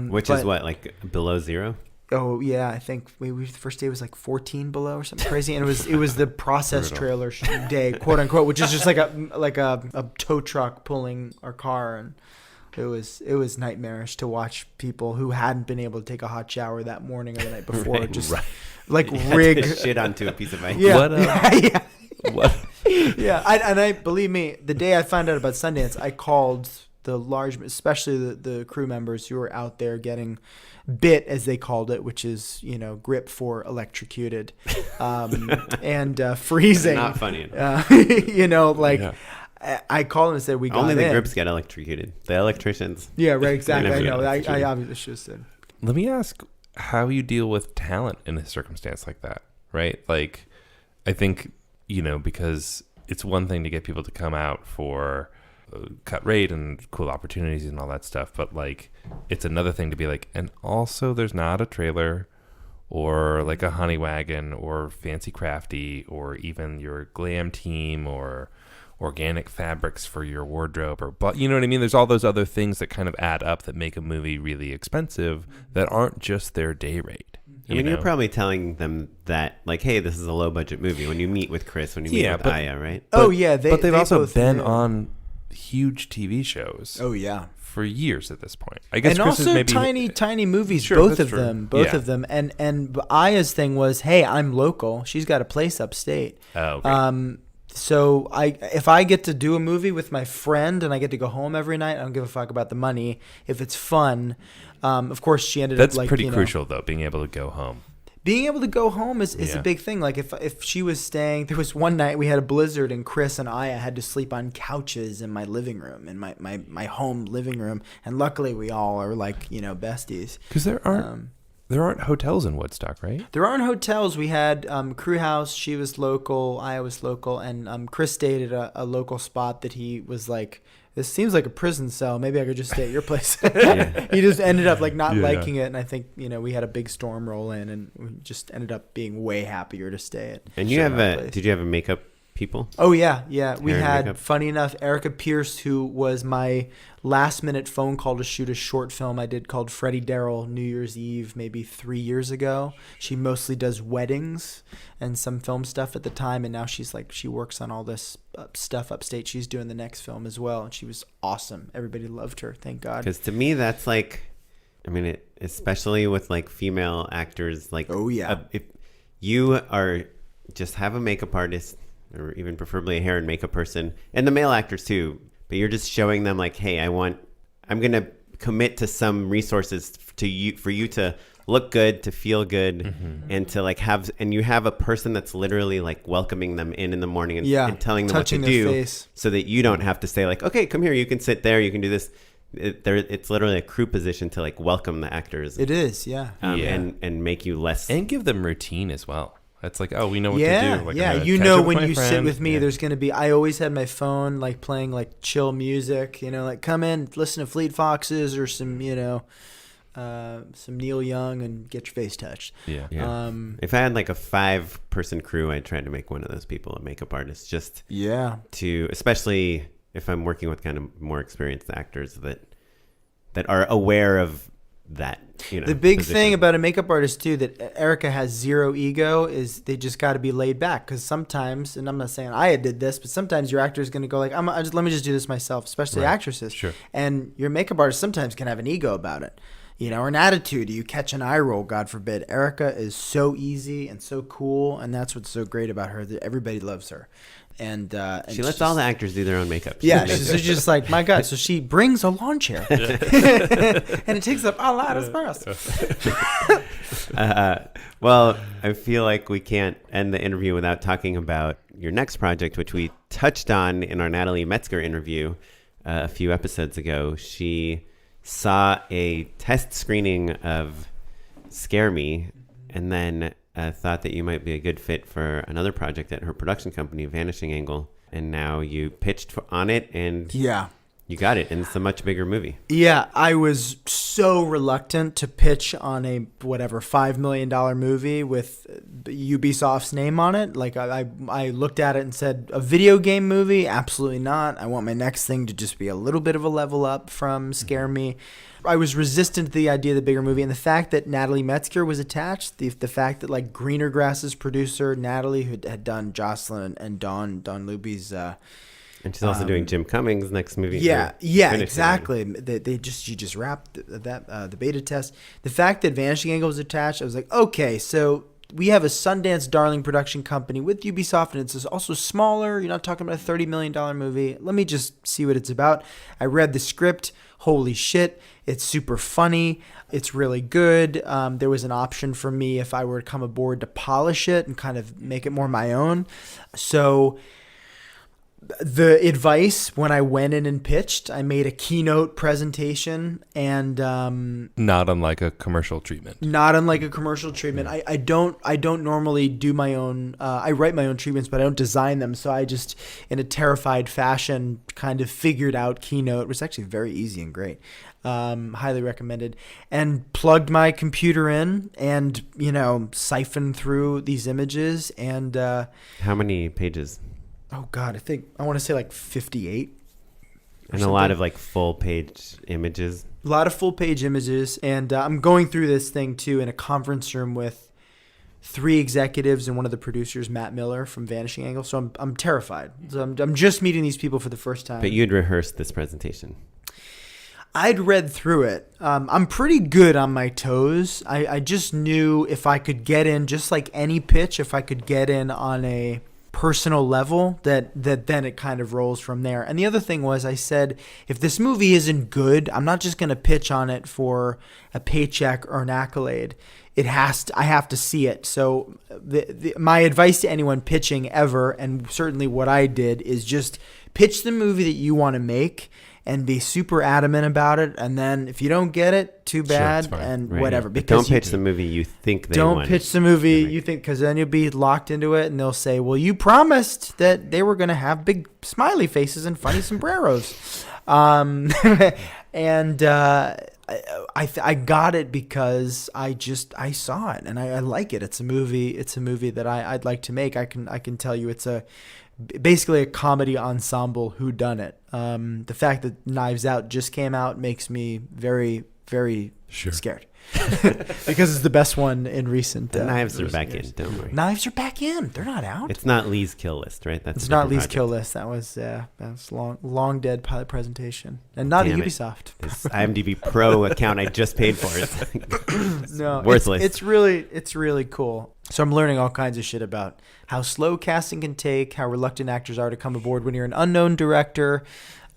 Which is but- what, like below zero? Oh yeah, I think the first day was like 14 below or something crazy, and it was the process trailer day, quote unquote, which is just like a tow truck pulling our car, and it was nightmarish to watch people who hadn't been able to take a hot shower that morning or the night before like rig shit onto a piece of ice. Yeah, What, what? yeah. I believe me, the day I found out about Sundance, I called the large, especially the crew members who were out there getting bit, as they called it, which is, grip for electrocuted, and freezing. Not funny. Yeah. I called and said we got Only the in. grips get electrocuted. The electricians. Yeah, right. Exactly. I know. Electrocuted. I obviously should have said. Let me ask how you deal with talent in a circumstance like that, right? Like, I think, because it's one thing to get people to come out for cut rate and cool opportunities and all that stuff, but like, it's another thing to be like, and also there's not a trailer or like a honey wagon or fancy crafty or even your glam team or organic fabrics for your wardrobe, but you know what I mean? There's all those other things that kind of add up that make a movie really expensive that aren't just their day rate. You're probably telling them that, like, hey, this is a low budget movie when you meet with Chris, when you meet with Aya, right? Oh yeah, but they've also both been did. on huge TV shows. Oh yeah. For years at this point, I guess. And Chris also is maybe, tiny movies, Sure, both that's of true. them, Yeah. and Aya's thing was, hey, I'm local. She's got a place upstate. Oh, okay. So if I get to do a movie with my friend and I get to go home every night, I don't give a fuck about the money. If it's fun, of course she ended That's up like, pretty crucial though, being able to go home. Being able to go home is Yeah. a big thing. Like if she was staying, there was one night we had a blizzard and Chris and Aya had to sleep on couches in my living room, in my home living room. And luckily we all are like, besties. Because there aren't hotels in Woodstock, right? There aren't hotels. We had Crew House. She was local. Aya was local. And Chris stayed at a local spot that he was like, this seems like a prison cell. Maybe I could just stay at your place. He just ended up like not liking it. And I think, we had a big storm roll in and we just ended up being way happier to stay at. And did you have a makeup people? Oh, yeah. We Hair and had, makeup? funny enough, Erica Pierce, who was my last minute phone call to shoot a short film I did called Freddie Darrell New Year's Eve, maybe 3 years ago. She mostly does weddings and some film stuff at the time. And now she works on all this stuff upstate. She's doing the next film as well. And she was awesome. Everybody loved her. Thank God. Because to me, that's like, especially with like female actors, like, Oh, yeah. If you are just have a makeup artist, or even preferably a hair and makeup person, and the male actors too, but you're just showing them like, hey, I'm going to commit to some resources for you to look good, to feel good, and to like you have a person that's literally like welcoming them in the morning and telling them touching what to their do, face. so that you don't have to say like, okay, come here, you can sit there, you can do this. It's literally a crew position to like welcome the actors. It is, yeah. And make you less. And give them routine as well. It's like, oh, we know what to do. Like, yeah. I'm gonna You catch know, up with when my you sit friend. with me, Yeah. there's going to be, I always had my phone like playing like chill music, like come in, listen to Fleet Foxes or some, some Neil Young and get your face touched. Yeah. If I had like a 5-person crew, I'd try to make one of those people a makeup artist, just to, especially if I'm working with kind of more experienced actors that are aware of that. The big position. thing about a makeup artist too that Erica has zero ego is they just got to be laid back, because sometimes, and I'm not saying I did this, but sometimes your actor is going to go like, let me just do this myself, especially Right. actresses. Sure. And your makeup artist sometimes can have an ego about it, or an attitude. You catch an eye roll, God forbid. Erica is so easy and so cool, and that's what's so great about her, that everybody loves her. And She lets all the actors do their own makeup. Yeah, she's just like, my God. So she brings a lawn chair, and it takes up a lot of space. Well, I feel like we can't end the interview without talking about your next project, which we touched on in our Natalie Metzger interview a few episodes ago. She saw a test screening of Scare Me, and then thought that you might be a good fit for another project at her production company, Vanishing Angle. And now you pitched on it, and Yeah. you got it, and it's a much bigger movie. Yeah, I was so reluctant to pitch on a $5 million movie with Ubisoft's name on it. Like I looked at it and said, a video game movie? Absolutely not. I want my next thing to just be a little bit of a level up from Scare Me. I was resistant to the idea of the bigger movie, and the fact that Natalie Metzger was attached, the fact that like Greener Grass's producer Natalie, who had done Jocelyn and Don Luby's. And she's also doing Jim Cummings' next movie. Yeah, exactly. She just wrapped the beta test. The fact that Vanishing Angle was attached, I was like, okay, so we have a Sundance darling production company with Ubisoft, and it's also smaller. You're not talking about a $30 million movie. Let me just see what it's about. I read the script. Holy shit, it's super funny. It's really good. There was an option for me if I were to come aboard to polish it and kind of make it more my own. So the advice when I went in and pitched, I made a keynote presentation and not unlike a commercial treatment. I don't normally do my own. I write my own treatments, but I don't design them. So I just, in a terrified fashion, kind of figured out keynote. It was actually very easy and great. Highly recommended. And plugged my computer in and siphoned through these images and. How many pages? Oh God, I want to say like 58. And a lot of like full page images. A lot of full page images. And I'm going through this thing too in a conference room with 3 executives and one of the producers, Matt Miller from Vanishing Angle. So I'm terrified. So I'm just meeting these people for the first time. But you'd rehearsed this presentation. I'd read through it. I'm pretty good on my toes. I just knew if I could get in, just like any pitch, if I could get in on a personal level, that then it kind of rolls from there. And the other thing was, I said, if this movie isn't good, I'm not just going to pitch on it for a paycheck or an accolade. I have to see it. So my advice to anyone pitching ever, and certainly what I did, is just pitch the movie that you want to make and be super adamant about it. And then if you don't get it, too bad, and right. whatever. Because don't pitch the movie you think they want. Don't pitch the movie you think, because then you'll be locked into it, and they'll say, well, you promised that they were going to have big smiley faces and funny sombreros. And I got it because I saw it, and I like it. It's a movie that I'd like to make. I can tell you it's basically a comedy ensemble whodunit. The fact that Knives Out just came out makes me very, very scared. Because it's the best one in recent. The knives are back in. Don't worry. Knives are back in. They're not out. It's not Lee's kill list, right? It's not Lee's kill list. That was long dead pilot presentation, and not Damn at Ubisoft. This IMDb Pro account I just paid for is no, worthless. It's really cool. So I'm learning all kinds of shit about how slow casting can take, how reluctant actors are to come aboard when you're an unknown director,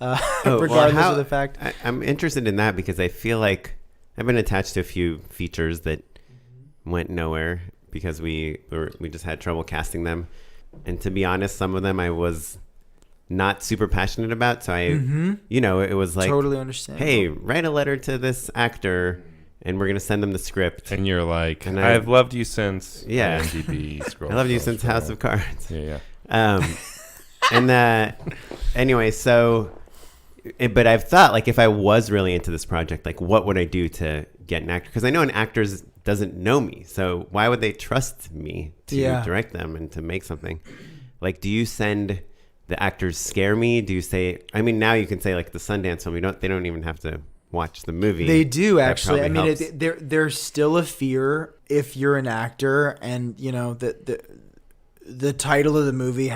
regardless of the fact. I'm interested in that because I feel like I've been attached to a few features that went nowhere because we just had trouble casting them. And to be honest, some of them I was not super passionate about. So it was like, totally understand. Hey, write a letter to this actor and we're going to send them the script. And you're like, I've loved you since IMDb I loved you since House of Cards. Yeah. Anyway, so... But I've thought, like, if I was really into this project, like, what would I do to get an actor? Because I know an actor doesn't know me. So why would they trust me to direct them and to make something? Like, do you send the actors Scare Me? Do you say... I mean, now you can say, like, the Sundance film. They don't even have to watch the movie. They do, actually. I mean, helps. there's still a fear if you're an actor and, the title of the movie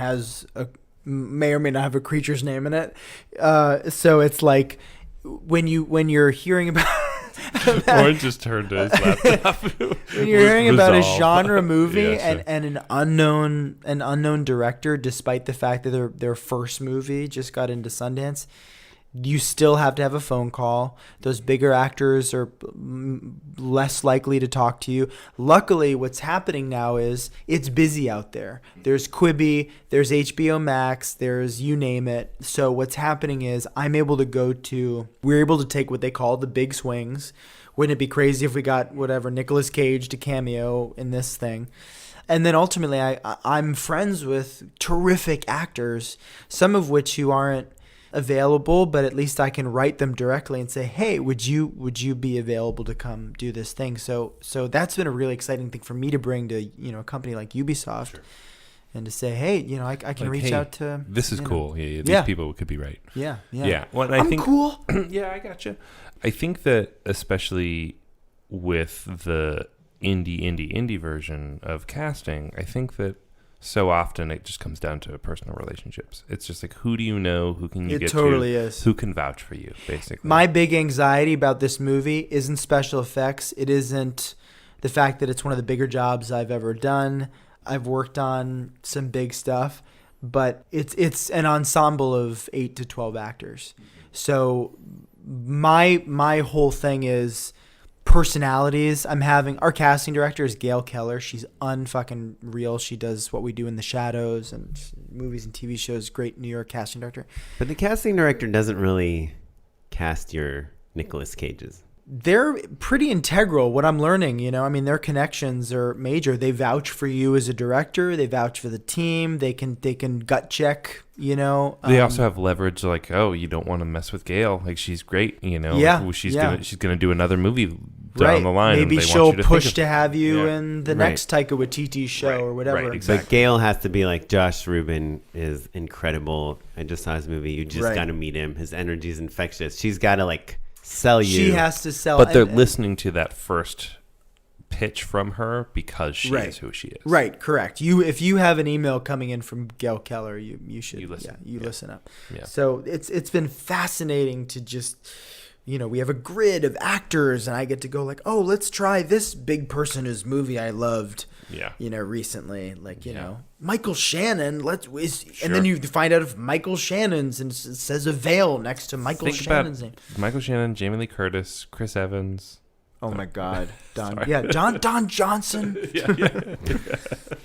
may or may not have a creature's name in it. So it's like when you're hearing about Oren just turned to his laptop. When you're hearing about a genre movie and an unknown director, despite the fact that their first movie just got into Sundance, you still have to have a phone call. Those bigger actors are less likely to talk to you. Luckily, what's happening now is it's busy out there. There's Quibi, there's HBO Max, there's you name it. So what's happening is we're able to take what they call the big swings. Wouldn't it be crazy if we got Nicolas Cage to cameo in this thing? And then ultimately, I'm friends with terrific actors, some of which who aren't available, but at least I can write them directly and say, hey, would you be available to come do this thing? So that's been a really exciting thing for me to bring to, a company like Ubisoft. Sure. And to say, hey, I can reach out to. This is cool. These people could be right. Yeah. Well, I'm cool. Yeah, I gotcha. I think that especially with the indie version of casting, I think that so often it just comes down to personal relationships. It's just like, who do you know? Who can you get to? It totally is. Who can vouch for you, basically. My big anxiety about this movie isn't special effects. It isn't the fact that it's one of the bigger jobs I've ever done. I've worked on some big stuff, but it's an ensemble of 8 to 12 actors. So my whole thing is personalities. Our casting director is Gail Keller. She's unfucking real. She does What We Do in the Shadows and movies and TV shows. Great New York casting director. But the casting director doesn't really cast your Nicolas Cages. They're pretty integral. What I'm learning, their connections are major. They vouch for you as a director. They vouch for the team. They can gut check. They also have leverage. Like, oh, you don't want to mess with Gail. Like, she's great. Yeah. She's gonna do another movie down the line. Maybe and she'll push to have you in the next Taika Waititi show or whatever. Right, exactly. But Gail has to be like, Josh Ruben is incredible. I just saw his movie. You just got to meet him. His energy is infectious. She's got to sell you. She has to sell. But they're listening to that first pitch from her because she is who she is. Right, correct. If you have an email coming in from Gail Keller, you should listen. Listen up. Yeah. So it's been fascinating to just we have a grid of actors and I get to go like, oh, let's try this big person whose movie I loved. Yeah. Recently, Michael Shannon. And then you find out if Michael Shannon's and it says a veil next to Michael Shannon's name. Michael Shannon, Jamie Lee Curtis, Chris Evans. Oh my God, Don. Yeah, Don Johnson.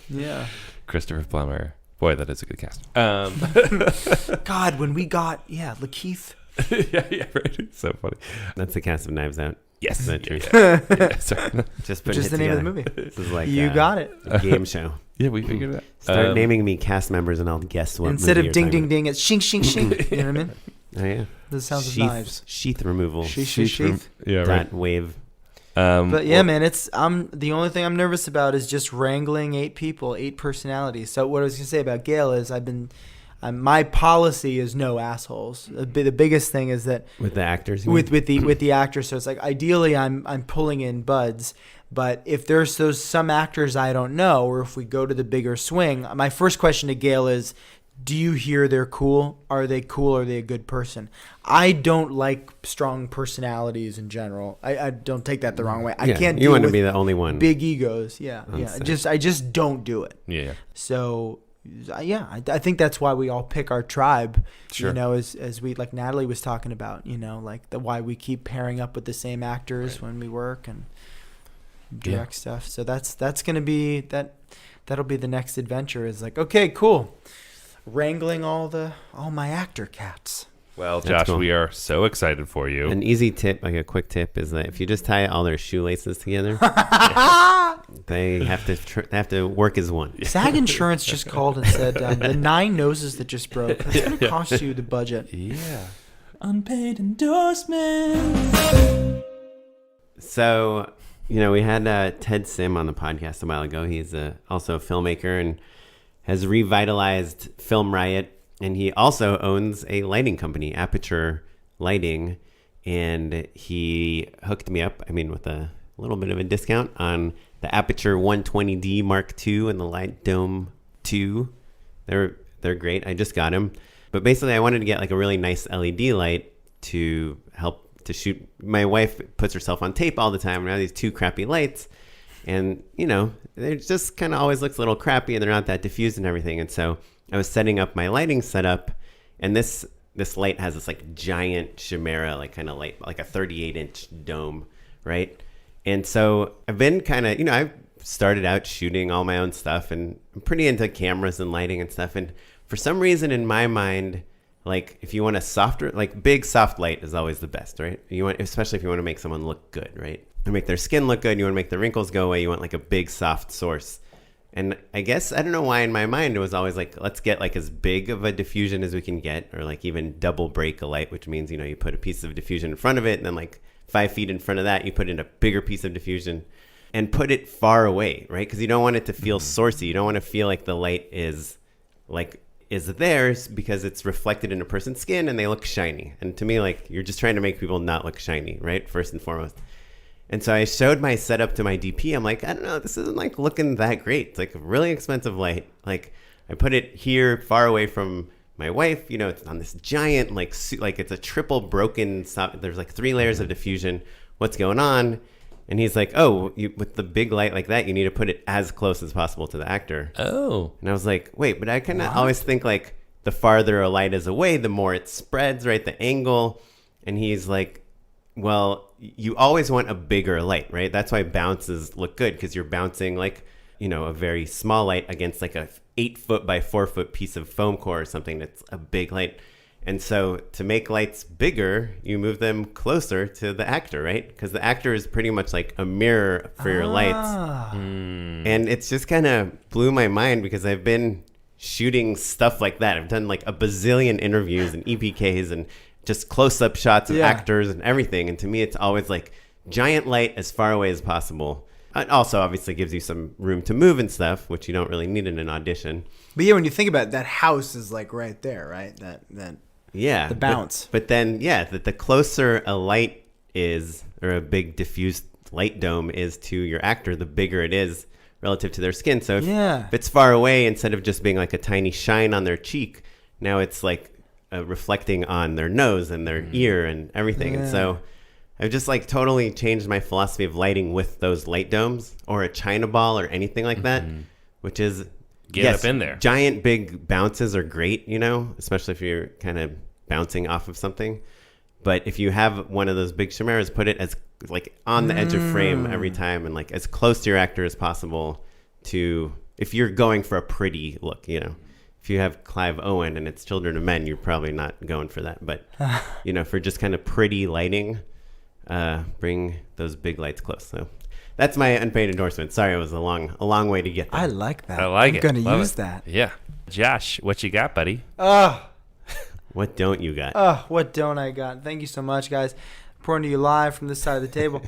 Yeah. Christopher Plummer. Boy, that is a good cast. God, when we got Lakeith. yeah, right. It's so funny. That's the cast of Knives Out. Yes. Is that true? Sorry. Just the name of the movie. This is like you got it. A game show. Yeah, we figured it out. Start naming me cast members and I'll guess what instead movie of ding ding ding, it's shing shing shing. You know what I mean? Oh yeah. The sounds of knives. Sheath removal. Sheath. Yeah, right. Dot wave. But yeah, man, the only thing I'm nervous about is just wrangling 8 people, 8 personalities. So what I was gonna say about Gail is my policy is no assholes. The biggest thing is that with the actors, with the actors. So it's like ideally I'm pulling in buds, but if there's some actors I don't know, or if we go to the bigger swing, my first question to Gail is, do you hear they're cool? Are they cool? Are they a good person? I don't like strong personalities in general. I don't take that the wrong way. I can't. You want to be the only one. Big egos. Yeah. I just don't do it. Yeah. So. Yeah, I think that's why we all pick our tribe. Sure. As we like Natalie was talking about, why we keep pairing up with the same actors when we work and direct stuff. So that's gonna be that'll be the next adventure. Is like, okay, cool, wrangling all my actor cats. Well, Josh, cool. We are so excited for you. An easy tip, like a quick tip, is that if you just tie all their shoelaces together, they have to work as one. SAG Insurance just called and said the 9 noses that just broke. That's going to cost you the budget. Yeah. Unpaid endorsement. So, we had Ted Sim on the podcast a while ago. He's also a filmmaker and has revitalized Film Riot. And he also owns a lighting company, Aperture Lighting, and he hooked me up, with a little bit of a discount on the Aperture 120D Mark II and the Light Dome 2. They're great. I just got them. But basically, I wanted to get a really nice LED light to help to shoot. My wife puts herself on tape all the time, and I have these 2 crappy lights. And, they just kind of always looks a little crappy, and they're not that diffused and everything. And so I was setting up my lighting setup, and this light has this giant chimera, kind of light, like a 38-inch dome, right? And so I've been kind of, I've started out shooting all my own stuff, and I'm pretty into cameras and lighting and stuff. And for some reason in my mind, if you want a softer, big soft light is always the best, right? Especially if you want to make someone look good, right? And make their skin look good. You want to make the wrinkles go away. You want a big soft source. And I guess, I don't know why in my mind it was always like, let's get like as big of a diffusion as we can get, or like even double break a light, which means, you put a piece of diffusion in front of it, and then like 5 feet in front of that, you put in a bigger piece of diffusion and put it far away, right? Because you don't want it to feel sourcey. You don't want to feel like the light is theirs because it's reflected in a person's skin and they look shiny. And to me, like, you're just trying to make people not look shiny, right? First and foremost. And so I showed my setup to my DP. I'm like, I don't know, this isn't like looking that great. It's like a really expensive light. Like, I put it here far away from my wife. It's on this giant, like it's a triple broken stop. There's like 3 layers of diffusion. What's going on? And he's like, oh, with the big light like that, you need to put it as close as possible to the actor. Oh. And I was like, wait, but I kind of always think like the farther a light is away, the more it spreads, right? The angle. And he's like, well, you always want a bigger light, right? That's why bounces look good, because you're bouncing like, a very small light against like a 8-foot by 4-foot piece of foam core or something that's a big light. And so to make lights bigger, you move them closer to the actor, right? Because the actor is pretty much like a mirror for your lights. And it's just kind of blew my mind because I've been shooting stuff like that. I've done like a bazillion interviews and EPKs and just close-up shots of actors and everything. And to me, it's always like giant light as far away as possible. It also obviously gives you some room to move and stuff, which you don't really need in an audition. But yeah, when you think about it, that house is like right there, right? That yeah, the bounce. But then, the closer a light is, or a big diffused light dome is to your actor, the bigger it is relative to their skin. So if it's far away, instead of just being like a tiny shine on their cheek, now it's like reflecting on their nose and their ear and everything. And so I've just like totally changed my philosophy of lighting with those light domes or a China ball or anything like that, which is Get up in there. Giant big bounces are great, especially if you're kind of bouncing off of something. But if you have one of those big chimeras, put it as like on the edge of frame every time and like as close to your actor as possible to, if you're going for a pretty look, If you have Clive Owen and it's Children of Men, you're probably not going for that. But, for just kind of pretty lighting, bring those big lights close. So that's my unpaid endorsement. Sorry, it was a long way to get there. I like that. I'm going to use that. Yeah. Josh, what you got, buddy? What don't you got? What don't I got? Thank you so much, guys. Pouring to you live from this side of the table.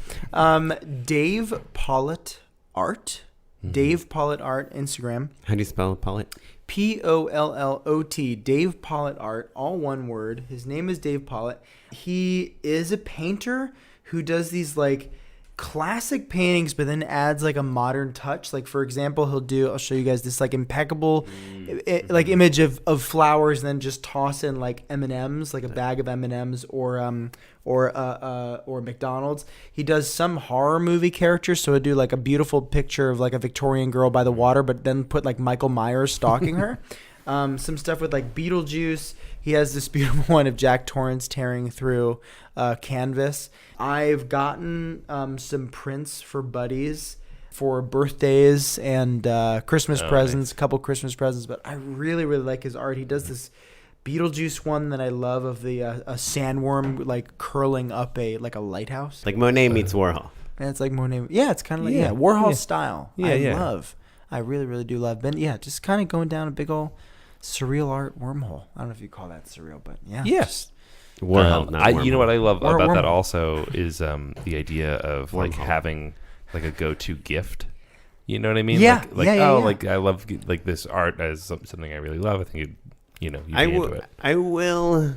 Dave Pollitt Art. Dave Pollitt Art, Instagram. How do you spell Pollitt? Pollot. Dave Pollitt Art, all one word. His name is Dave Pollitt. He is a painter who does these like classic paintings, but then adds like a modern touch. Like for example, I'll show you guys this like impeccable like image of flowers, and then just toss in like M&Ms, like a bag of M&Ms or McDonald's. He does some horror movie characters, so he'll do like a beautiful picture of like a Victorian girl by the water, but then put like Michael Myers stalking her. Some stuff with like Beetlejuice. He has this beautiful one of Jack Torrance tearing through canvas. I've gotten some prints for buddies for birthdays and Christmas presents, nice. A couple Christmas presents, but I really, really like his art. He does this Beetlejuice one that I love of the a sandworm like curling up a lighthouse. Like Monet meets Warhol. And it's like Monet. Yeah, it's kind of like Warhol style. I really, really do love. Just kind of going down a big old surreal art wormhole. I don't know if you call that surreal, but yes. Warhol, not wormhole. You know what I love about that also is the idea of like having like a go-to gift. You know what I mean? Yeah. Like I love like this art as something I really love. I think you'd be into it. I will,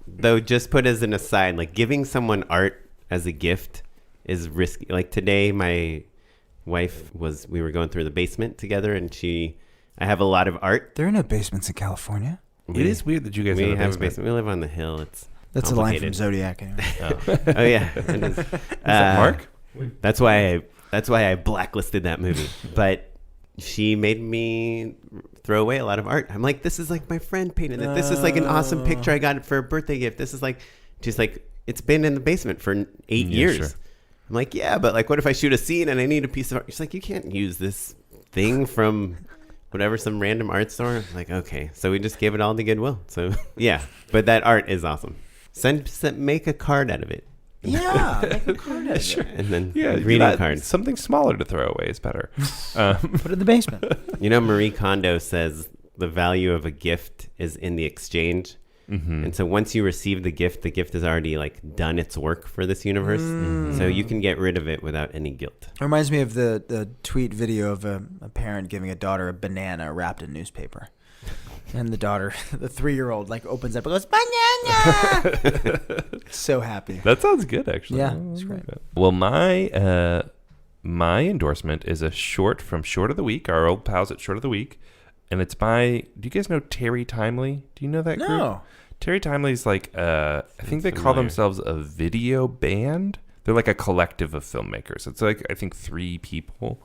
though, just put as an aside, like giving someone art as a gift is risky. Like today, my wife we were going through the basement together, and I have a lot of art. There are no basements in California. It is weird that you guys have a basement. We live on the hill. That's a line from Zodiac. Anyway. Oh yeah, it is. Is that Mark? That's why I blacklisted that movie. But she made me throw away a lot of art. I'm like, this is like my friend painted it. This is like an awesome picture I got for a birthday gift. This is like, she's like, it's been in the basement for 8 years. Sure. I'm like, yeah, but like, what if I shoot a scene and I need a piece of art? She's like, you can't use this thing from whatever, some random art store. I'm like, okay. So we just gave it all to Goodwill. So yeah, but that art is awesome. Make a card out of it. Yeah, make a card out of it. And then Yeah, greeting cards. Something smaller to throw away is better. Put it in the basement. You know, Marie Kondo says the value of a gift is in the exchange. Mm-hmm. And so once you receive the gift has already like done its work for this universe. So you can get rid of it without any guilt. It reminds me of the tweet video of a parent giving a daughter a banana wrapped in newspaper. And the daughter, the 3-year-old, like opens up and goes, banana! So happy. That sounds good, actually. Yeah, it's great. Well, my endorsement is a short from Short of the Week, our old pals at Short of the Week. And it's by, do you guys know Terry Timely? Do you know that group? No. Terry Timely's like, I think they call themselves a video band. They're like a collective of filmmakers. It's like, I think 3 people.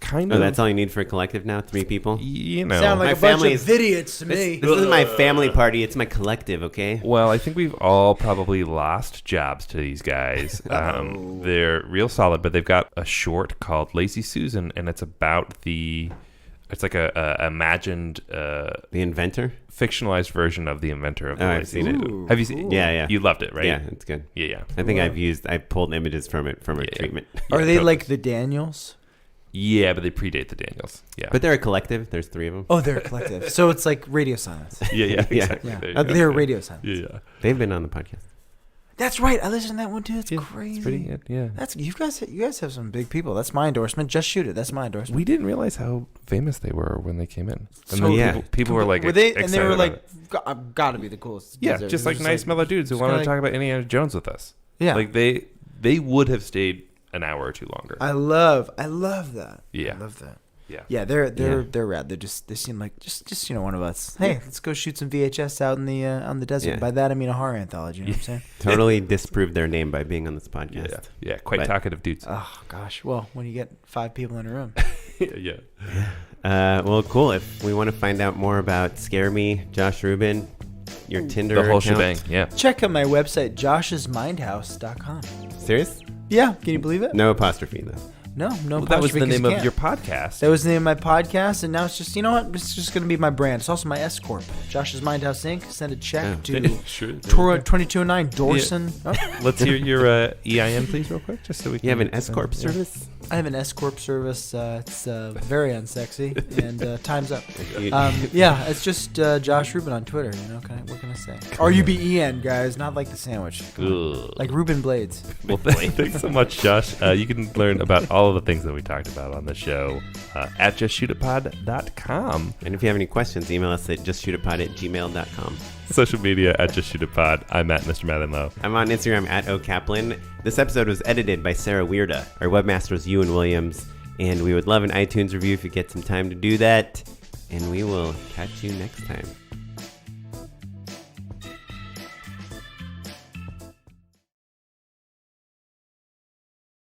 Kind of. That's all you need for a collective now? 3 people? You know. Sound like My a bunch family of idiots to me. This isn't my family party. It's my collective, okay? Well, I think we've all probably lost jobs to these guys. They're real solid, but they've got a short called Lazy Susan, and it's about it's like a imagined The inventor? fictionalized version of the inventor of the I've Lazy seen it. Susan. Have you seen? Yeah. You loved it, right? Yeah, it's good. Yeah. I think I pulled images from it from a treatment. Are Yeah, they totally. like the Daniels? Yeah, but they predate the Daniels. Yeah. But they're a collective. There's 3 of them. Oh, they're a collective. So it's like Radio Silence. yeah, exactly. Yeah. There you go. They're Radio Silence. Yeah. They've been on the podcast. That's right. I listened to that one too. It's crazy. It's pretty good. Yeah. That's you guys have some big people. That's my endorsement. Just shoot it. That's my endorsement. We didn't realize how famous they were when they came in. And So then yeah. people were like, were they? And excited they were about like, it. "Gotta be the coolest." Yeah, They're just like nice, mellow dudes who just wanted to kinda talk about Indiana Jones with us. Yeah, Like they would have stayed an hour or 2 longer. I love that. Yeah. I love that. Yeah. Yeah, they're rad. They seem like just one of us. Hey, let's go shoot some VHS out in the on the desert. Yeah. By that I mean a horror anthology. You know what I'm saying? Totally disproved their name by being on this podcast. Yeah, quite But- talkative dudes. Oh gosh. Well, when you get 5 people in a room. yeah. Well, cool. If we want to find out more about Scare Me, Josh Ruben, your Tinder The whole account. shebang. Yeah. Check out my website, joshsmindhouse.com. Serious? Yeah, can you believe it? No apostrophe though. No, Well, that was apostrophe the 'cause name you of can't. your podcast. That was the name of my podcast, and now it's just, you know what? It's just going to be my brand. It's also my S Corp. Josh's Mindhouse Inc. Send a check to Sure. Tora 2209 Dorson. Oh, Let's hear your EIN, please, real quick, just so we can. You have an S Corp service? I have an S Corp service. It's very unsexy, and time's up. You- Yeah, it's just Josh Ruben on Twitter. You know, what can I say? RUBEN, guys, not like the sandwich. Ugh. Like Ruben Blades. Well, thanks so much, Josh. You can learn about all of the things that we talked about on the show at justshootitpod.com. And if you have any questions, email us at justshootitpod@gmail.com. Social media at justshootitpod. I'm at Mr. Maddenlow. I'm on Instagram at @okaplan. This episode was edited by Sarah Weirda. Our webmaster was Ewan Williams. And we would love an iTunes review if you get some time to do that. And we will catch you next time.